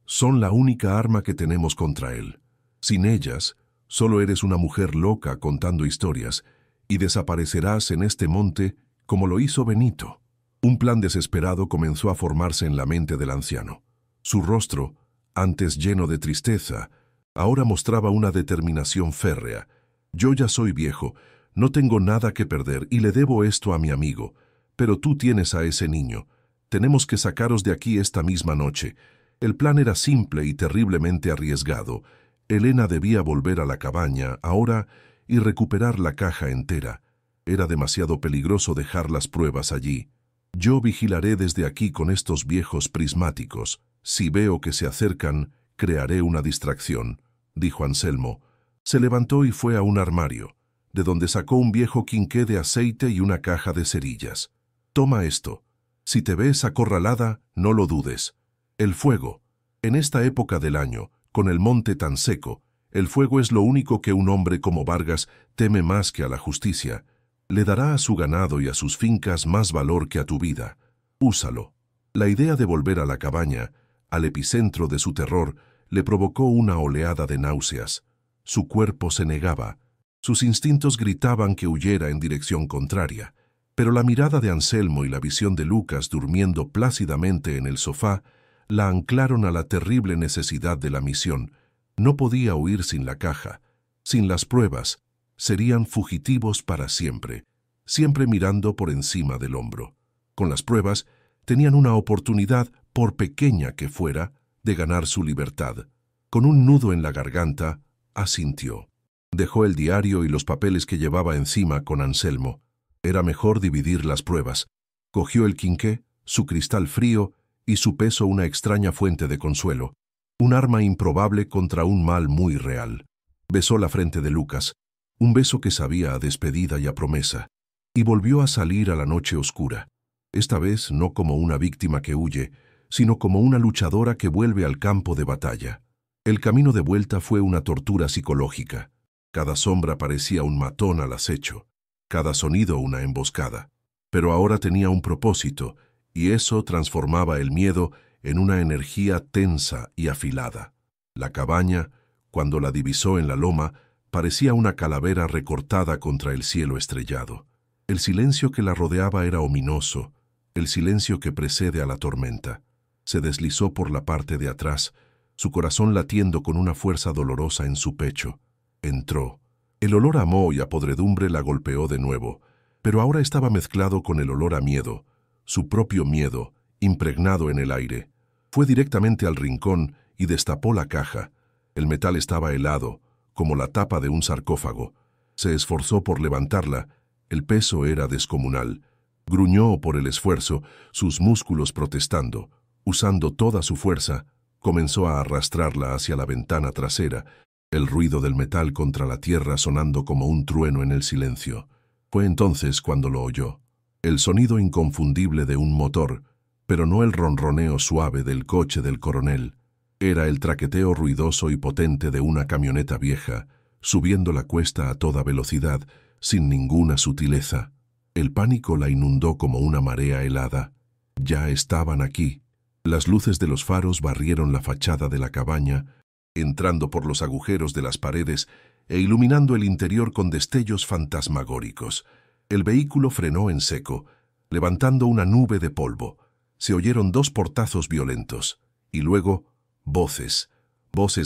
son la única arma que tenemos contra él. Sin ellas, solo eres una mujer loca contando historias, y desaparecerás en este monte como lo hizo Benito. Un plan desesperado comenzó a formarse en la mente del anciano. Su rostro, antes lleno de tristeza, ahora mostraba una determinación férrea. Yo ya soy viejo, no tengo nada que perder y le debo esto a mi amigo, pero tú tienes a ese niño. Tenemos que sacaros de aquí esta misma noche. El plan era simple y terriblemente arriesgado. Elena debía volver a la cabaña ahora y recuperar la caja entera. Era demasiado peligroso dejar las pruebas allí. Yo vigilaré desde aquí con estos viejos prismáticos. Si veo que se acercan, crearé una distracción, dijo Anselmo. Se levantó y fue a un armario, de donde sacó un viejo quinqué de aceite y una caja de cerillas. Toma esto. Si te ves acorralada, no lo dudes. El fuego. En esta época del año, con el monte tan seco, el fuego es lo único que un hombre como Vargas teme más que a la justicia. Le dará a su ganado y a sus fincas más valor que a tu vida. Úsalo. La idea de volver a la cabaña, al epicentro de su terror, le provocó una oleada de náuseas. Su cuerpo se negaba. Sus instintos gritaban que huyera en dirección contraria. Pero la mirada de Anselmo y la visión de Lucas durmiendo plácidamente en el sofá la anclaron a la terrible necesidad de la misión. No podía huir sin la caja, sin las pruebas. Serían fugitivos para siempre, siempre mirando por encima del hombro. Con las pruebas, tenían una oportunidad, por pequeña que fuera, de ganar su libertad. Con un nudo en la garganta, asintió. Dejó el diario y los papeles que llevaba encima con Anselmo. Era mejor dividir las pruebas. Cogió el quinqué, su cristal frío y su peso una extraña fuente de consuelo, un arma improbable contra un mal muy real. Besó la frente de Lucas, un beso que sabía a despedida y a promesa, y volvió a salir a la noche oscura. Esta vez no como una víctima que huye, sino como una luchadora que vuelve al campo de batalla. El camino de vuelta fue una tortura psicológica. Cada sombra parecía un matón al acecho, cada sonido una emboscada. Pero ahora tenía un propósito, y eso transformaba el miedo en una energía tensa y afilada. La cabaña, cuando la divisó en la loma, parecía una calavera recortada contra el cielo estrellado. El silencio que la rodeaba era ominoso, el silencio que precede a la tormenta. Se deslizó por la parte de atrás, su corazón latiendo con una fuerza dolorosa en su pecho. Entró. El olor a moho y a podredumbre la golpeó de nuevo, pero ahora estaba mezclado con el olor a miedo, su propio miedo, impregnado en el aire. Fue directamente al rincón y destapó la caja. El metal estaba helado, como la tapa de un sarcófago. Se esforzó por levantarla. El peso era descomunal. Gruñó por el esfuerzo, sus músculos protestando. Usando toda su fuerza, comenzó a arrastrarla hacia la ventana trasera, el ruido del metal contra la tierra sonando como un trueno en el silencio. Fue entonces cuando lo oyó. El sonido inconfundible de un motor, pero no el ronroneo suave del coche del coronel. Era el traqueteo ruidoso y potente de una camioneta vieja, subiendo la cuesta a toda velocidad, sin ninguna sutileza. El pánico la inundó como una marea helada. Ya estaban aquí. Las luces de los faros barrieron la fachada de la cabaña, entrando por los agujeros de las paredes e iluminando el interior con destellos fantasmagóricos. El vehículo frenó en seco, levantando una nube de polvo. Se oyeron dos portazos violentos, y luego voces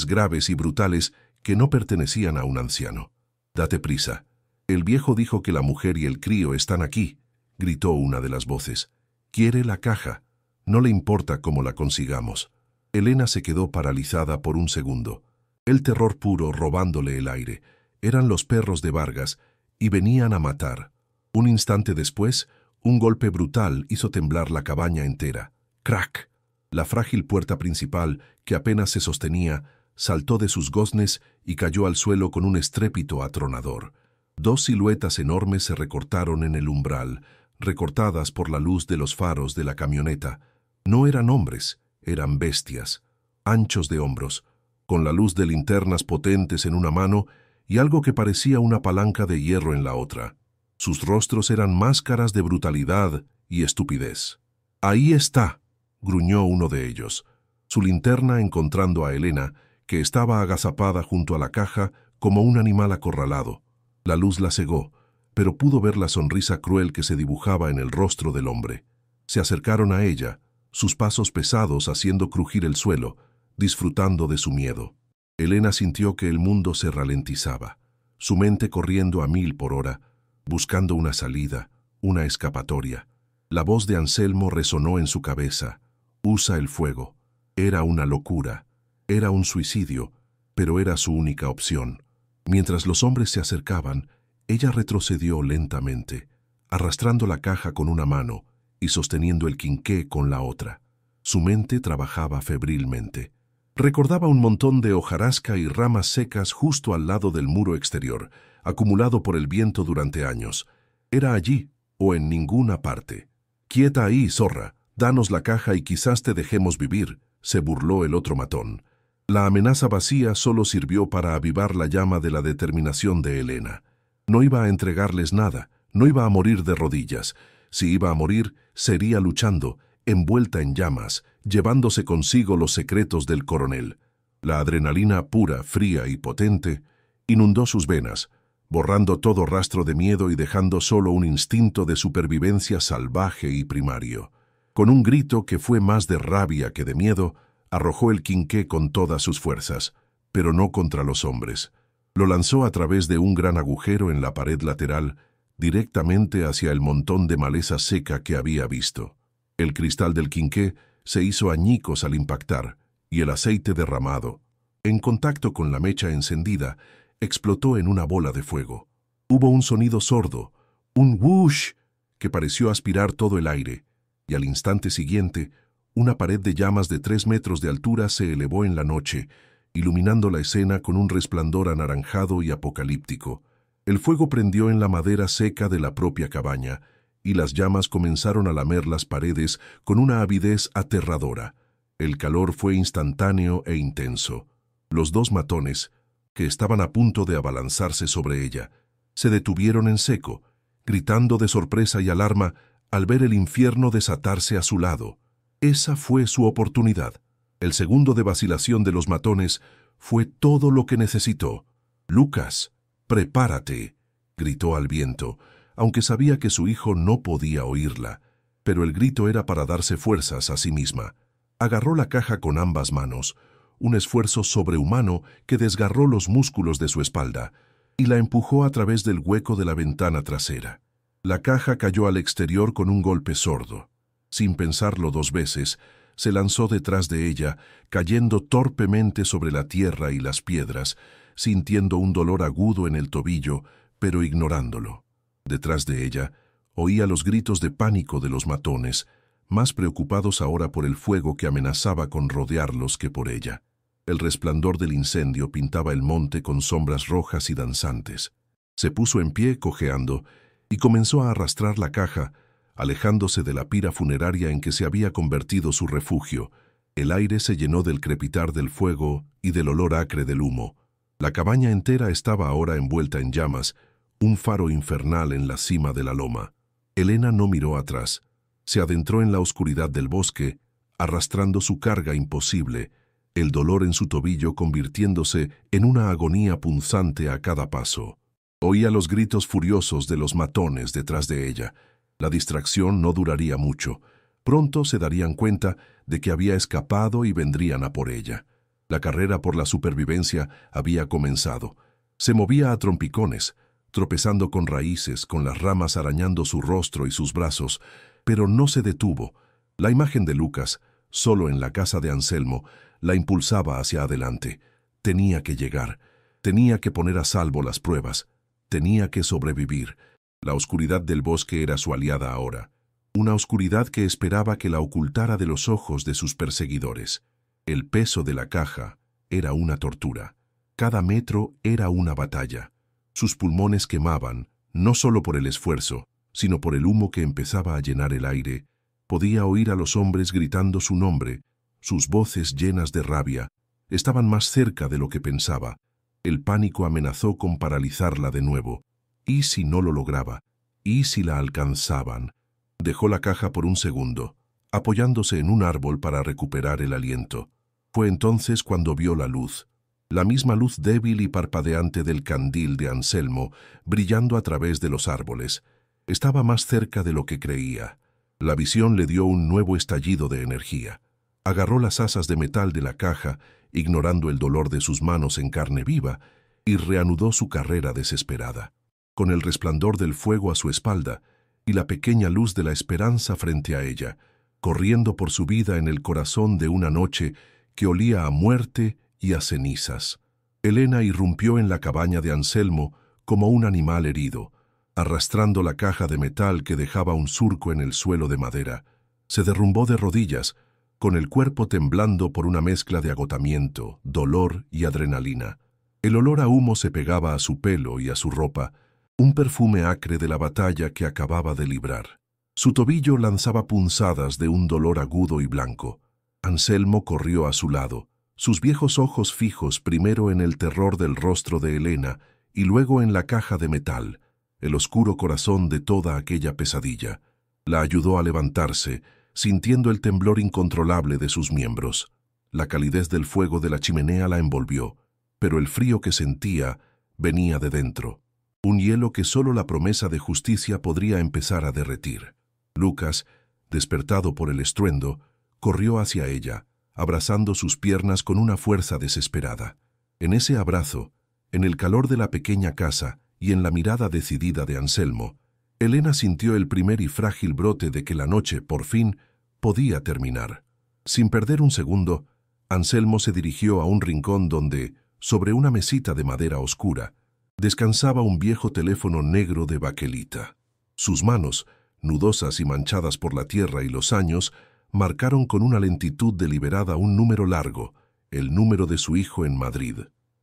graves y brutales que no pertenecían a un anciano. «Date prisa. El viejo dijo que la mujer y el crío están aquí», gritó una de las voces. «Quiere la caja. No le importa cómo la consigamos». Elena se quedó paralizada por un segundo. El terror puro robándole el aire. Eran los perros de Vargas y venían a matar. Un instante después, un golpe brutal hizo temblar la cabaña entera. ¡Crack! La frágil puerta principal, que apenas se sostenía, saltó de sus goznes y cayó al suelo con un estrépito atronador. Dos siluetas enormes se recortaron en el umbral, recortadas por la luz de los faros de la camioneta. No eran hombres, eran bestias, anchos de hombros, con la luz de linternas potentes en una mano y algo que parecía una palanca de hierro en la otra. Sus rostros eran máscaras de brutalidad y estupidez. «Ahí está», gruñó uno de ellos, su linterna encontrando a Elena, que estaba agazapada junto a la caja como un animal acorralado. La luz la cegó. pero pudo ver la sonrisa cruel que se dibujaba en el rostro del hombre. Se acercaron a ella, sus pasos pesados haciendo crujir el suelo, disfrutando de su miedo. Elena sintió que el mundo se ralentizaba, su mente corriendo a 1000 por hora, buscando una salida, una escapatoria. La voz de Anselmo resonó en su cabeza. Usa el fuego. Era una locura, era un suicidio, pero era su única opción. Mientras los hombres se acercaban, ella retrocedió lentamente, arrastrando la caja con una mano y sosteniendo el quinqué con la otra. Su mente trabajaba febrilmente. Recordaba un montón de hojarasca y ramas secas justo al lado del muro exterior, acumulado por el viento durante años. Era allí o en ninguna parte. «Quieta ahí, zorra, danos la caja y quizás te dejemos vivir», se burló el otro matón. La amenaza vacía solo sirvió para avivar la llama de la determinación de Elena. No iba a entregarles nada, no iba a morir de rodillas. Si iba a morir, sería luchando, envuelta en llamas, llevándose consigo los secretos del coronel. La adrenalina pura, fría y potente inundó sus venas, borrando todo rastro de miedo y dejando solo un instinto de supervivencia salvaje y primario. Con un grito que fue más de rabia que de miedo, arrojó el quinqué con todas sus fuerzas, pero no contra los hombres. Lo lanzó a través de un gran agujero en la pared lateral, directamente hacia el montón de maleza seca que había visto. El cristal del quinqué se hizo añicos al impactar, y el aceite derramado, en contacto con la mecha encendida, explotó en una bola de fuego. Hubo un sonido sordo, un whoosh, que pareció aspirar todo el aire, y al instante siguiente, una pared de llamas de 3 metros de altura se elevó en la noche, iluminando la escena con un resplandor anaranjado y apocalíptico. El fuego prendió en la madera seca de la propia cabaña, y las llamas comenzaron a lamer las paredes con una avidez aterradora. El calor fue instantáneo e intenso. Los 2 matones, que estaban a punto de abalanzarse sobre ella, se detuvieron en seco, gritando de sorpresa y alarma al ver el infierno desatarse a su lado. Esa fue su oportunidad. El segundo de vacilación de los matones fue todo lo que necesitó. «Lucas, prepárate», gritó al viento, aunque sabía que su hijo no podía oírla, pero el grito era para darse fuerzas a sí misma. Agarró la caja con ambas manos, un esfuerzo sobrehumano que desgarró los músculos de su espalda, y la empujó a través del hueco de la ventana trasera. La caja cayó al exterior con un golpe sordo. Sin pensarlo 2 veces, se lanzó detrás de ella, cayendo torpemente sobre la tierra y las piedras, sintiendo un dolor agudo en el tobillo, pero ignorándolo. Detrás de ella, oía los gritos de pánico de los matones, más preocupados ahora por el fuego que amenazaba con rodearlos que por ella. El resplandor del incendio pintaba el monte con sombras rojas y danzantes. Se puso en pie, cojeando, y comenzó a arrastrar la caja, alejándose de la pira funeraria en que se había convertido su refugio. El aire se llenó del crepitar del fuego y del olor acre del humo. La cabaña entera estaba ahora envuelta en llamas, un faro infernal en la cima de la loma. Elena no miró atrás. Se adentró en la oscuridad del bosque, arrastrando su carga imposible, el dolor en su tobillo convirtiéndose en una agonía punzante a cada paso. Oía los gritos furiosos de los matones detrás de ella. La distracción no duraría mucho. Pronto se darían cuenta de que había escapado y vendrían a por ella. La carrera por la supervivencia había comenzado. Se movía a trompicones, tropezando con raíces, con las ramas arañando su rostro y sus brazos, pero no se detuvo. La imagen de Lucas, solo en la casa de Anselmo, la impulsaba hacia adelante. Tenía que llegar, tenía que poner a salvo las pruebas, tenía que sobrevivir. La oscuridad del bosque era su aliada ahora, una oscuridad que esperaba que la ocultara de los ojos de sus perseguidores. El peso de la caja era una tortura. Cada metro era una batalla. Sus pulmones quemaban, no solo por el esfuerzo, sino por el humo que empezaba a llenar el aire. Podía oír a los hombres gritando su nombre, sus voces llenas de rabia. Estaban más cerca de lo que pensaba. El pánico amenazó con paralizarla de nuevo. ¿Y si no lo lograba? ¿Y si la alcanzaban? Dejó la caja por un segundo, apoyándose en un árbol para recuperar el aliento. Fue entonces cuando vio la luz. la misma luz débil y parpadeante del candil de Anselmo, brillando a través de los árboles. Estaba más cerca de lo que creía. La visión le dio un nuevo estallido de energía. Agarró las asas de metal de la caja, ignorando el dolor de sus manos en carne viva, y reanudó su carrera desesperada. Con el resplandor del fuego a su espalda y la pequeña luz de la esperanza frente a ella, corriendo por su vida en el corazón de una noche que olía a muerte y a cenizas. Elena irrumpió en la cabaña de Anselmo como un animal herido, arrastrando la caja de metal que dejaba un surco en el suelo de madera. Se derrumbó de rodillas, con el cuerpo temblando por una mezcla de agotamiento, dolor y adrenalina. El olor a humo se pegaba a su pelo y a su ropa, un perfume acre de la batalla que acababa de librar. Su tobillo lanzaba punzadas de un dolor agudo y blanco. Anselmo corrió a su lado, sus viejos ojos fijos primero en el terror del rostro de Elena y luego en la caja de metal, el oscuro corazón de toda aquella pesadilla. La ayudó a levantarse, sintiendo el temblor incontrolable de sus miembros. La calidez del fuego de la chimenea la envolvió, pero el frío que sentía venía de dentro, un hielo que solo la promesa de justicia podría empezar a derretir. Lucas, despertado por el estruendo, corrió hacia ella, abrazando sus piernas con una fuerza desesperada. En ese abrazo, en el calor de la pequeña casa y en la mirada decidida de Anselmo, Elena sintió el primer y frágil brote de que la noche, por fin, podía terminar. Sin perder un segundo, Anselmo se dirigió a un rincón donde, sobre una mesita de madera oscura, descansaba un viejo teléfono negro de baquelita. Sus manos, nudosas y manchadas por la tierra y los años, marcaron con una lentitud deliberada un número largo, el número de su hijo en Madrid.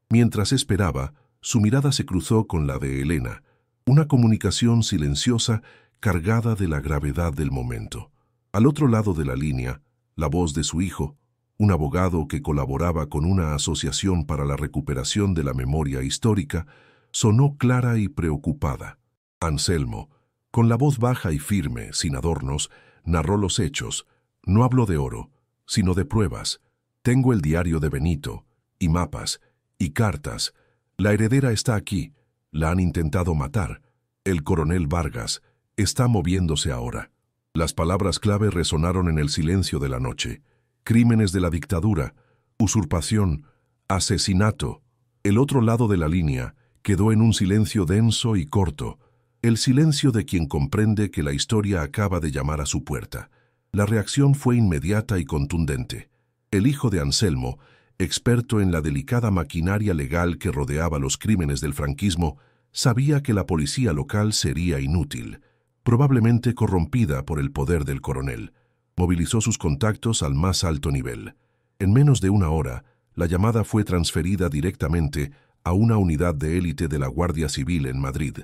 Mientras esperaba, su mirada se cruzó con la de Elena, una comunicación silenciosa cargada de la gravedad del momento. Al otro lado de la línea, la voz de su hijo, un abogado que colaboraba con una asociación para la recuperación de la memoria histórica, sonó clara y preocupada. Anselmo, con la voz baja y firme, sin adornos, narró los hechos. No habló de oro, sino de pruebas. Tengo el diario de Benito, y mapas, y cartas. La heredera está aquí. La han intentado matar. El coronel Vargas está moviéndose ahora. Las palabras clave resonaron en el silencio de la noche. Crímenes de la dictadura, usurpación, asesinato. El otro lado de la línea quedó en un silencio denso y corto, el silencio de quien comprende que la historia acaba de llamar a su puerta. La reacción fue inmediata y contundente. El hijo de Anselmo, experto en la delicada maquinaria legal que rodeaba los crímenes del franquismo, sabía que la policía local sería inútil, probablemente corrompida por el poder del coronel. Movilizó sus contactos al más alto nivel. En menos de una hora, la llamada fue transferida directamente a una unidad de élite de la Guardia Civil en Madrid.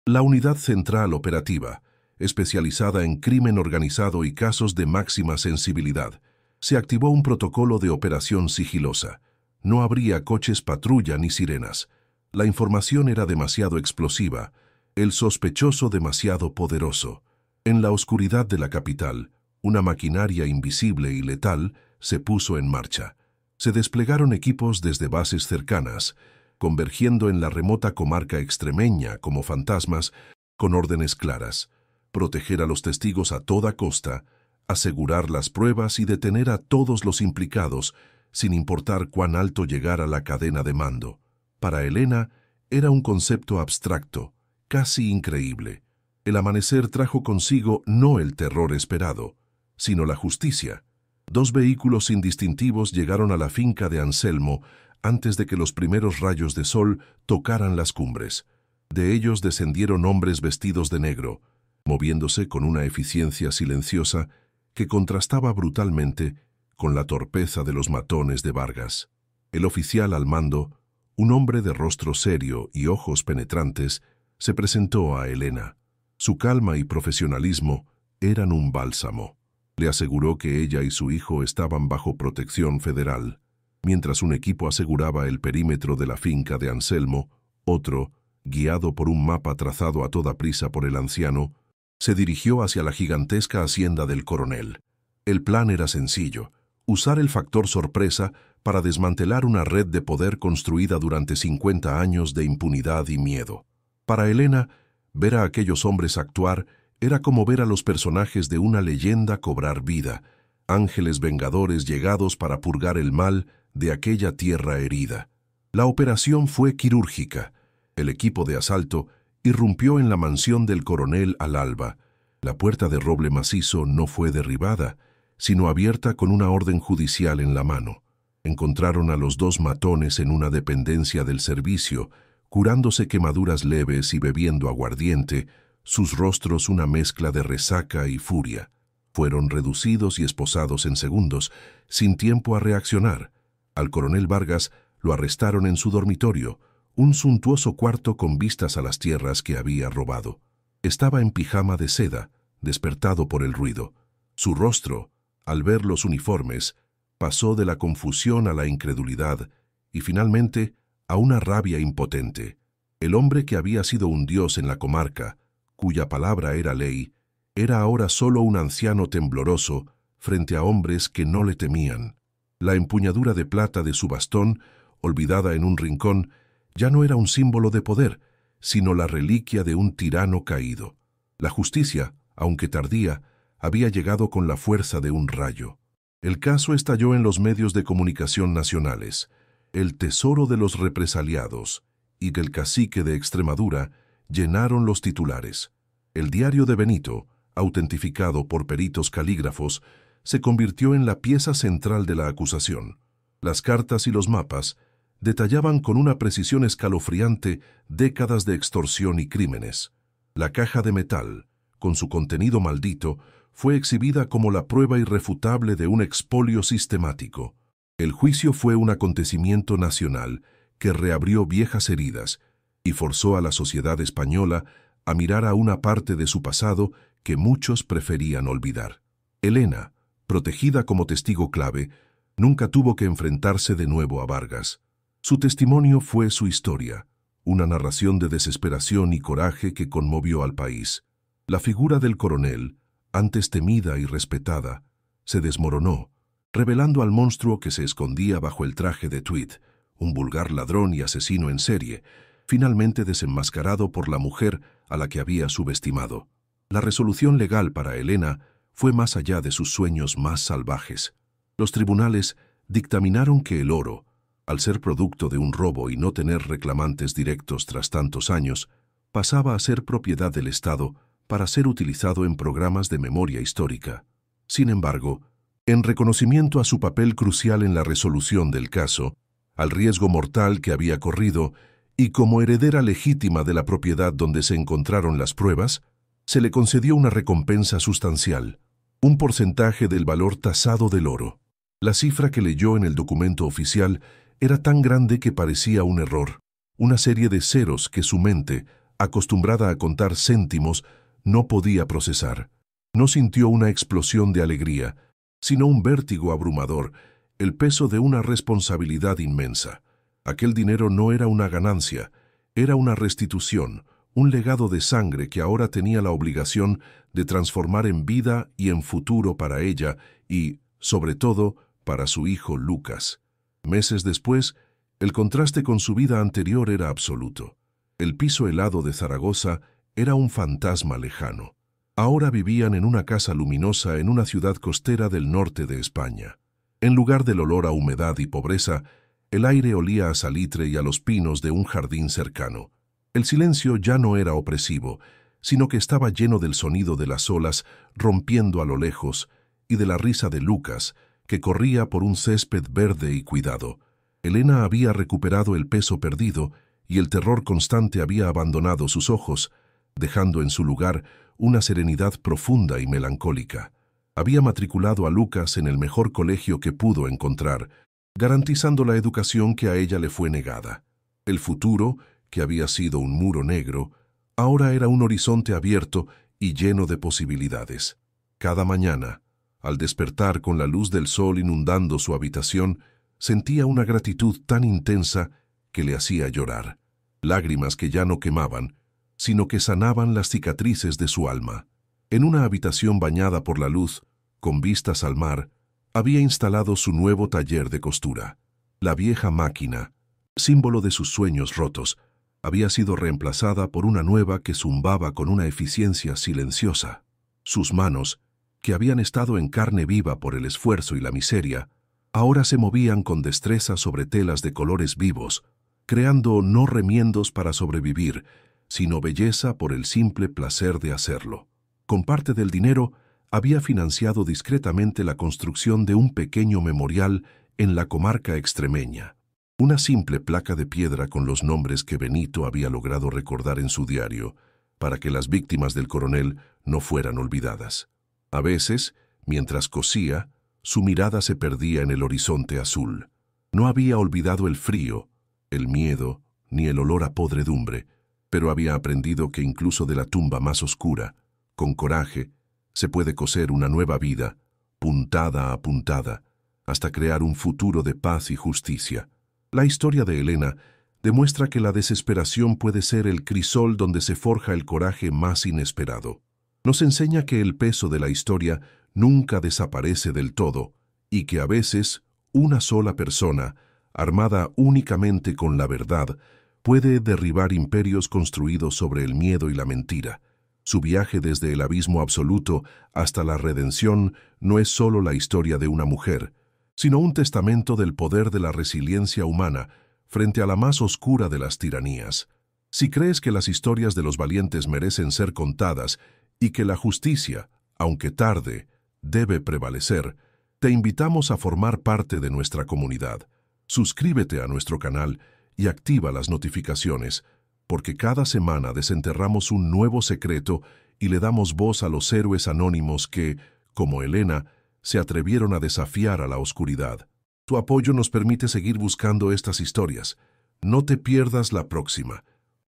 La Unidad Central Operativa, especializada en crimen organizado y casos de máxima sensibilidad. Se activó un protocolo de operación sigilosa. No habría coches patrulla ni sirenas. La información era demasiado explosiva, el sospechoso demasiado poderoso. En la oscuridad de la capital, una maquinaria invisible y letal se puso en marcha. Se desplegaron equipos desde bases cercanas, convergiendo en la remota comarca extremeña como fantasmas, con órdenes claras: proteger a los testigos a toda costa, asegurar las pruebas y detener a todos los implicados, sin importar cuán alto llegara la cadena de mando. Para Elena era un concepto abstracto, casi increíble. El amanecer trajo consigo no el terror esperado, sino la justicia. 2 vehículos indistintivos llegaron a la finca de Anselmo antes de que los primeros rayos de sol tocaran las cumbres. De ellos descendieron hombres vestidos de negro, moviéndose con una eficiencia silenciosa que contrastaba brutalmente con la torpeza de los matones de Vargas. El oficial al mando, un hombre de rostro serio y ojos penetrantes, se presentó a Elena. Su calma y profesionalismo eran un bálsamo. Le aseguró que ella y su hijo estaban bajo protección federal. Mientras un equipo aseguraba el perímetro de la finca de Anselmo, otro, guiado por un mapa trazado a toda prisa por el anciano, se dirigió hacia la gigantesca hacienda del coronel. El plan era sencillo: usar el factor sorpresa para desmantelar una red de poder construida durante 50 años de impunidad y miedo. Para Elena, ver a aquellos hombres actuar era como ver a los personajes de una leyenda cobrar vida, ángeles vengadores llegados para purgar el mal de aquella tierra herida. La operación fue quirúrgica. El equipo de asalto irrumpió en la mansión del coronel al alba. La puerta de roble macizo no fue derribada, sino abierta con una orden judicial en la mano. Encontraron a los dos matones en una dependencia del servicio, curándose quemaduras leves y bebiendo aguardiente, sus rostros una mezcla de resaca y furia. Fueron reducidos y esposados en segundos, sin tiempo a reaccionar. Al coronel Vargas lo arrestaron en su dormitorio, un suntuoso cuarto con vistas a las tierras que había robado. Estaba en pijama de seda, despertado por el ruido. Su rostro, al ver los uniformes, pasó de la confusión a la incredulidad y finalmente a una rabia impotente. El hombre que había sido un dios en la comarca, cuya palabra era ley, era ahora solo un anciano tembloroso frente a hombres que no le temían. La empuñadura de plata de su bastón, olvidada en un rincón, ya no era un símbolo de poder, sino la reliquia de un tirano caído. La justicia, aunque tardía, había llegado con la fuerza de un rayo. El caso estalló en los medios de comunicación nacionales. El tesoro de los represaliados y del cacique de Extremadura llenaron los titulares. El diario de Benito, autentificado por peritos calígrafos, se convirtió en la pieza central de la acusación. Las cartas y los mapas detallaban con una precisión escalofriante décadas de extorsión y crímenes. La caja de metal, con su contenido maldito, fue exhibida como la prueba irrefutable de un expolio sistemático. El juicio fue un acontecimiento nacional que reabrió viejas heridas y forzó a la sociedad española a mirar a una parte de su pasado que muchos preferían olvidar. Elena, protegida como testigo clave, nunca tuvo que enfrentarse de nuevo a Vargas. Su testimonio fue su historia, una narración de desesperación y coraje que conmovió al país. La figura del coronel, antes temida y respetada, se desmoronó, revelando al monstruo que se escondía bajo el traje de Tweed, un vulgar ladrón y asesino en serie, finalmente desenmascarado por la mujer a la que había subestimado. La resolución legal para Elena fue más allá de sus sueños más salvajes. Los tribunales dictaminaron que el oro, al ser producto de un robo y no tener reclamantes directos tras tantos años, pasaba a ser propiedad del Estado para ser utilizado en programas de memoria histórica. Sin embargo, en reconocimiento a su papel crucial en la resolución del caso, al riesgo mortal que había corrido y como heredera legítima de la propiedad donde se encontraron las pruebas, se le concedió una recompensa sustancial, un porcentaje del valor tasado del oro. La cifra que leyó en el documento oficial era tan grande que parecía un error, una serie de ceros que su mente, acostumbrada a contar céntimos, no podía procesar. No sintió una explosión de alegría, sino un vértigo abrumador, el peso de una responsabilidad inmensa. Aquel dinero no era una ganancia, era una restitución, un legado de sangre que ahora tenía la obligación de transformar en vida y en futuro para ella y, sobre todo, para su hijo Lucas. Meses después, el contraste con su vida anterior era absoluto. El piso helado de Zaragoza era un fantasma lejano. Ahora vivían en una casa luminosa en una ciudad costera del norte de España. En lugar del olor a humedad y pobreza, el aire olía a salitre y a los pinos de un jardín cercano. El silencio ya no era opresivo, sino que estaba lleno del sonido de las olas rompiendo a lo lejos y de la risa de Lucas, que corría por un césped verde y cuidado. Elena había recuperado el peso perdido y el terror constante había abandonado sus ojos, dejando en su lugar una serenidad profunda y melancólica. Había matriculado a Lucas en el mejor colegio que pudo encontrar, garantizando la educación que a ella le fue negada. El futuro, que había sido un muro negro, ahora era un horizonte abierto y lleno de posibilidades. Cada mañana, al despertar con la luz del sol inundando su habitación, sentía una gratitud tan intensa que le hacía llorar. Lágrimas que ya no quemaban, sino que sanaban las cicatrices de su alma. En una habitación bañada por la luz, con vistas al mar, había instalado su nuevo taller de costura. La vieja máquina, símbolo de sus sueños rotos, había sido reemplazada por una nueva que zumbaba con una eficiencia silenciosa. Sus manos, que habían estado en carne viva por el esfuerzo y la miseria, ahora se movían con destreza sobre telas de colores vivos, creando no remiendos para sobrevivir, sino belleza por el simple placer de hacerlo. Con parte del dinero, había financiado discretamente la construcción de un pequeño memorial en la comarca extremeña. Una simple placa de piedra con los nombres que Benito había logrado recordar en su diario, para que las víctimas del coronel no fueran olvidadas. A veces, mientras cosía, su mirada se perdía en el horizonte azul. No había olvidado el frío, el miedo, ni el olor a podredumbre, pero había aprendido que incluso de la tumba más oscura, con coraje, se puede coser una nueva vida, puntada a puntada, hasta crear un futuro de paz y justicia. La historia de Elena demuestra que la desesperación puede ser el crisol donde se forja el coraje más inesperado. Nos enseña que el peso de la historia nunca desaparece del todo y que a veces una sola persona, armada únicamente con la verdad, puede derribar imperios construidos sobre el miedo y la mentira. Su viaje desde el abismo absoluto hasta la redención no es solo la historia de una mujer, sino un testamento del poder de la resiliencia humana frente a la más oscura de las tiranías. Si crees que las historias de los valientes merecen ser contadas y que la justicia, aunque tarde, debe prevalecer, te invitamos a formar parte de nuestra comunidad. Suscríbete a nuestro canal y activa las notificaciones, porque cada semana desenterramos un nuevo secreto y le damos voz a los héroes anónimos que, como Elena, se atrevieron a desafiar a la oscuridad. Tu apoyo nos permite seguir buscando estas historias. No te pierdas la próxima.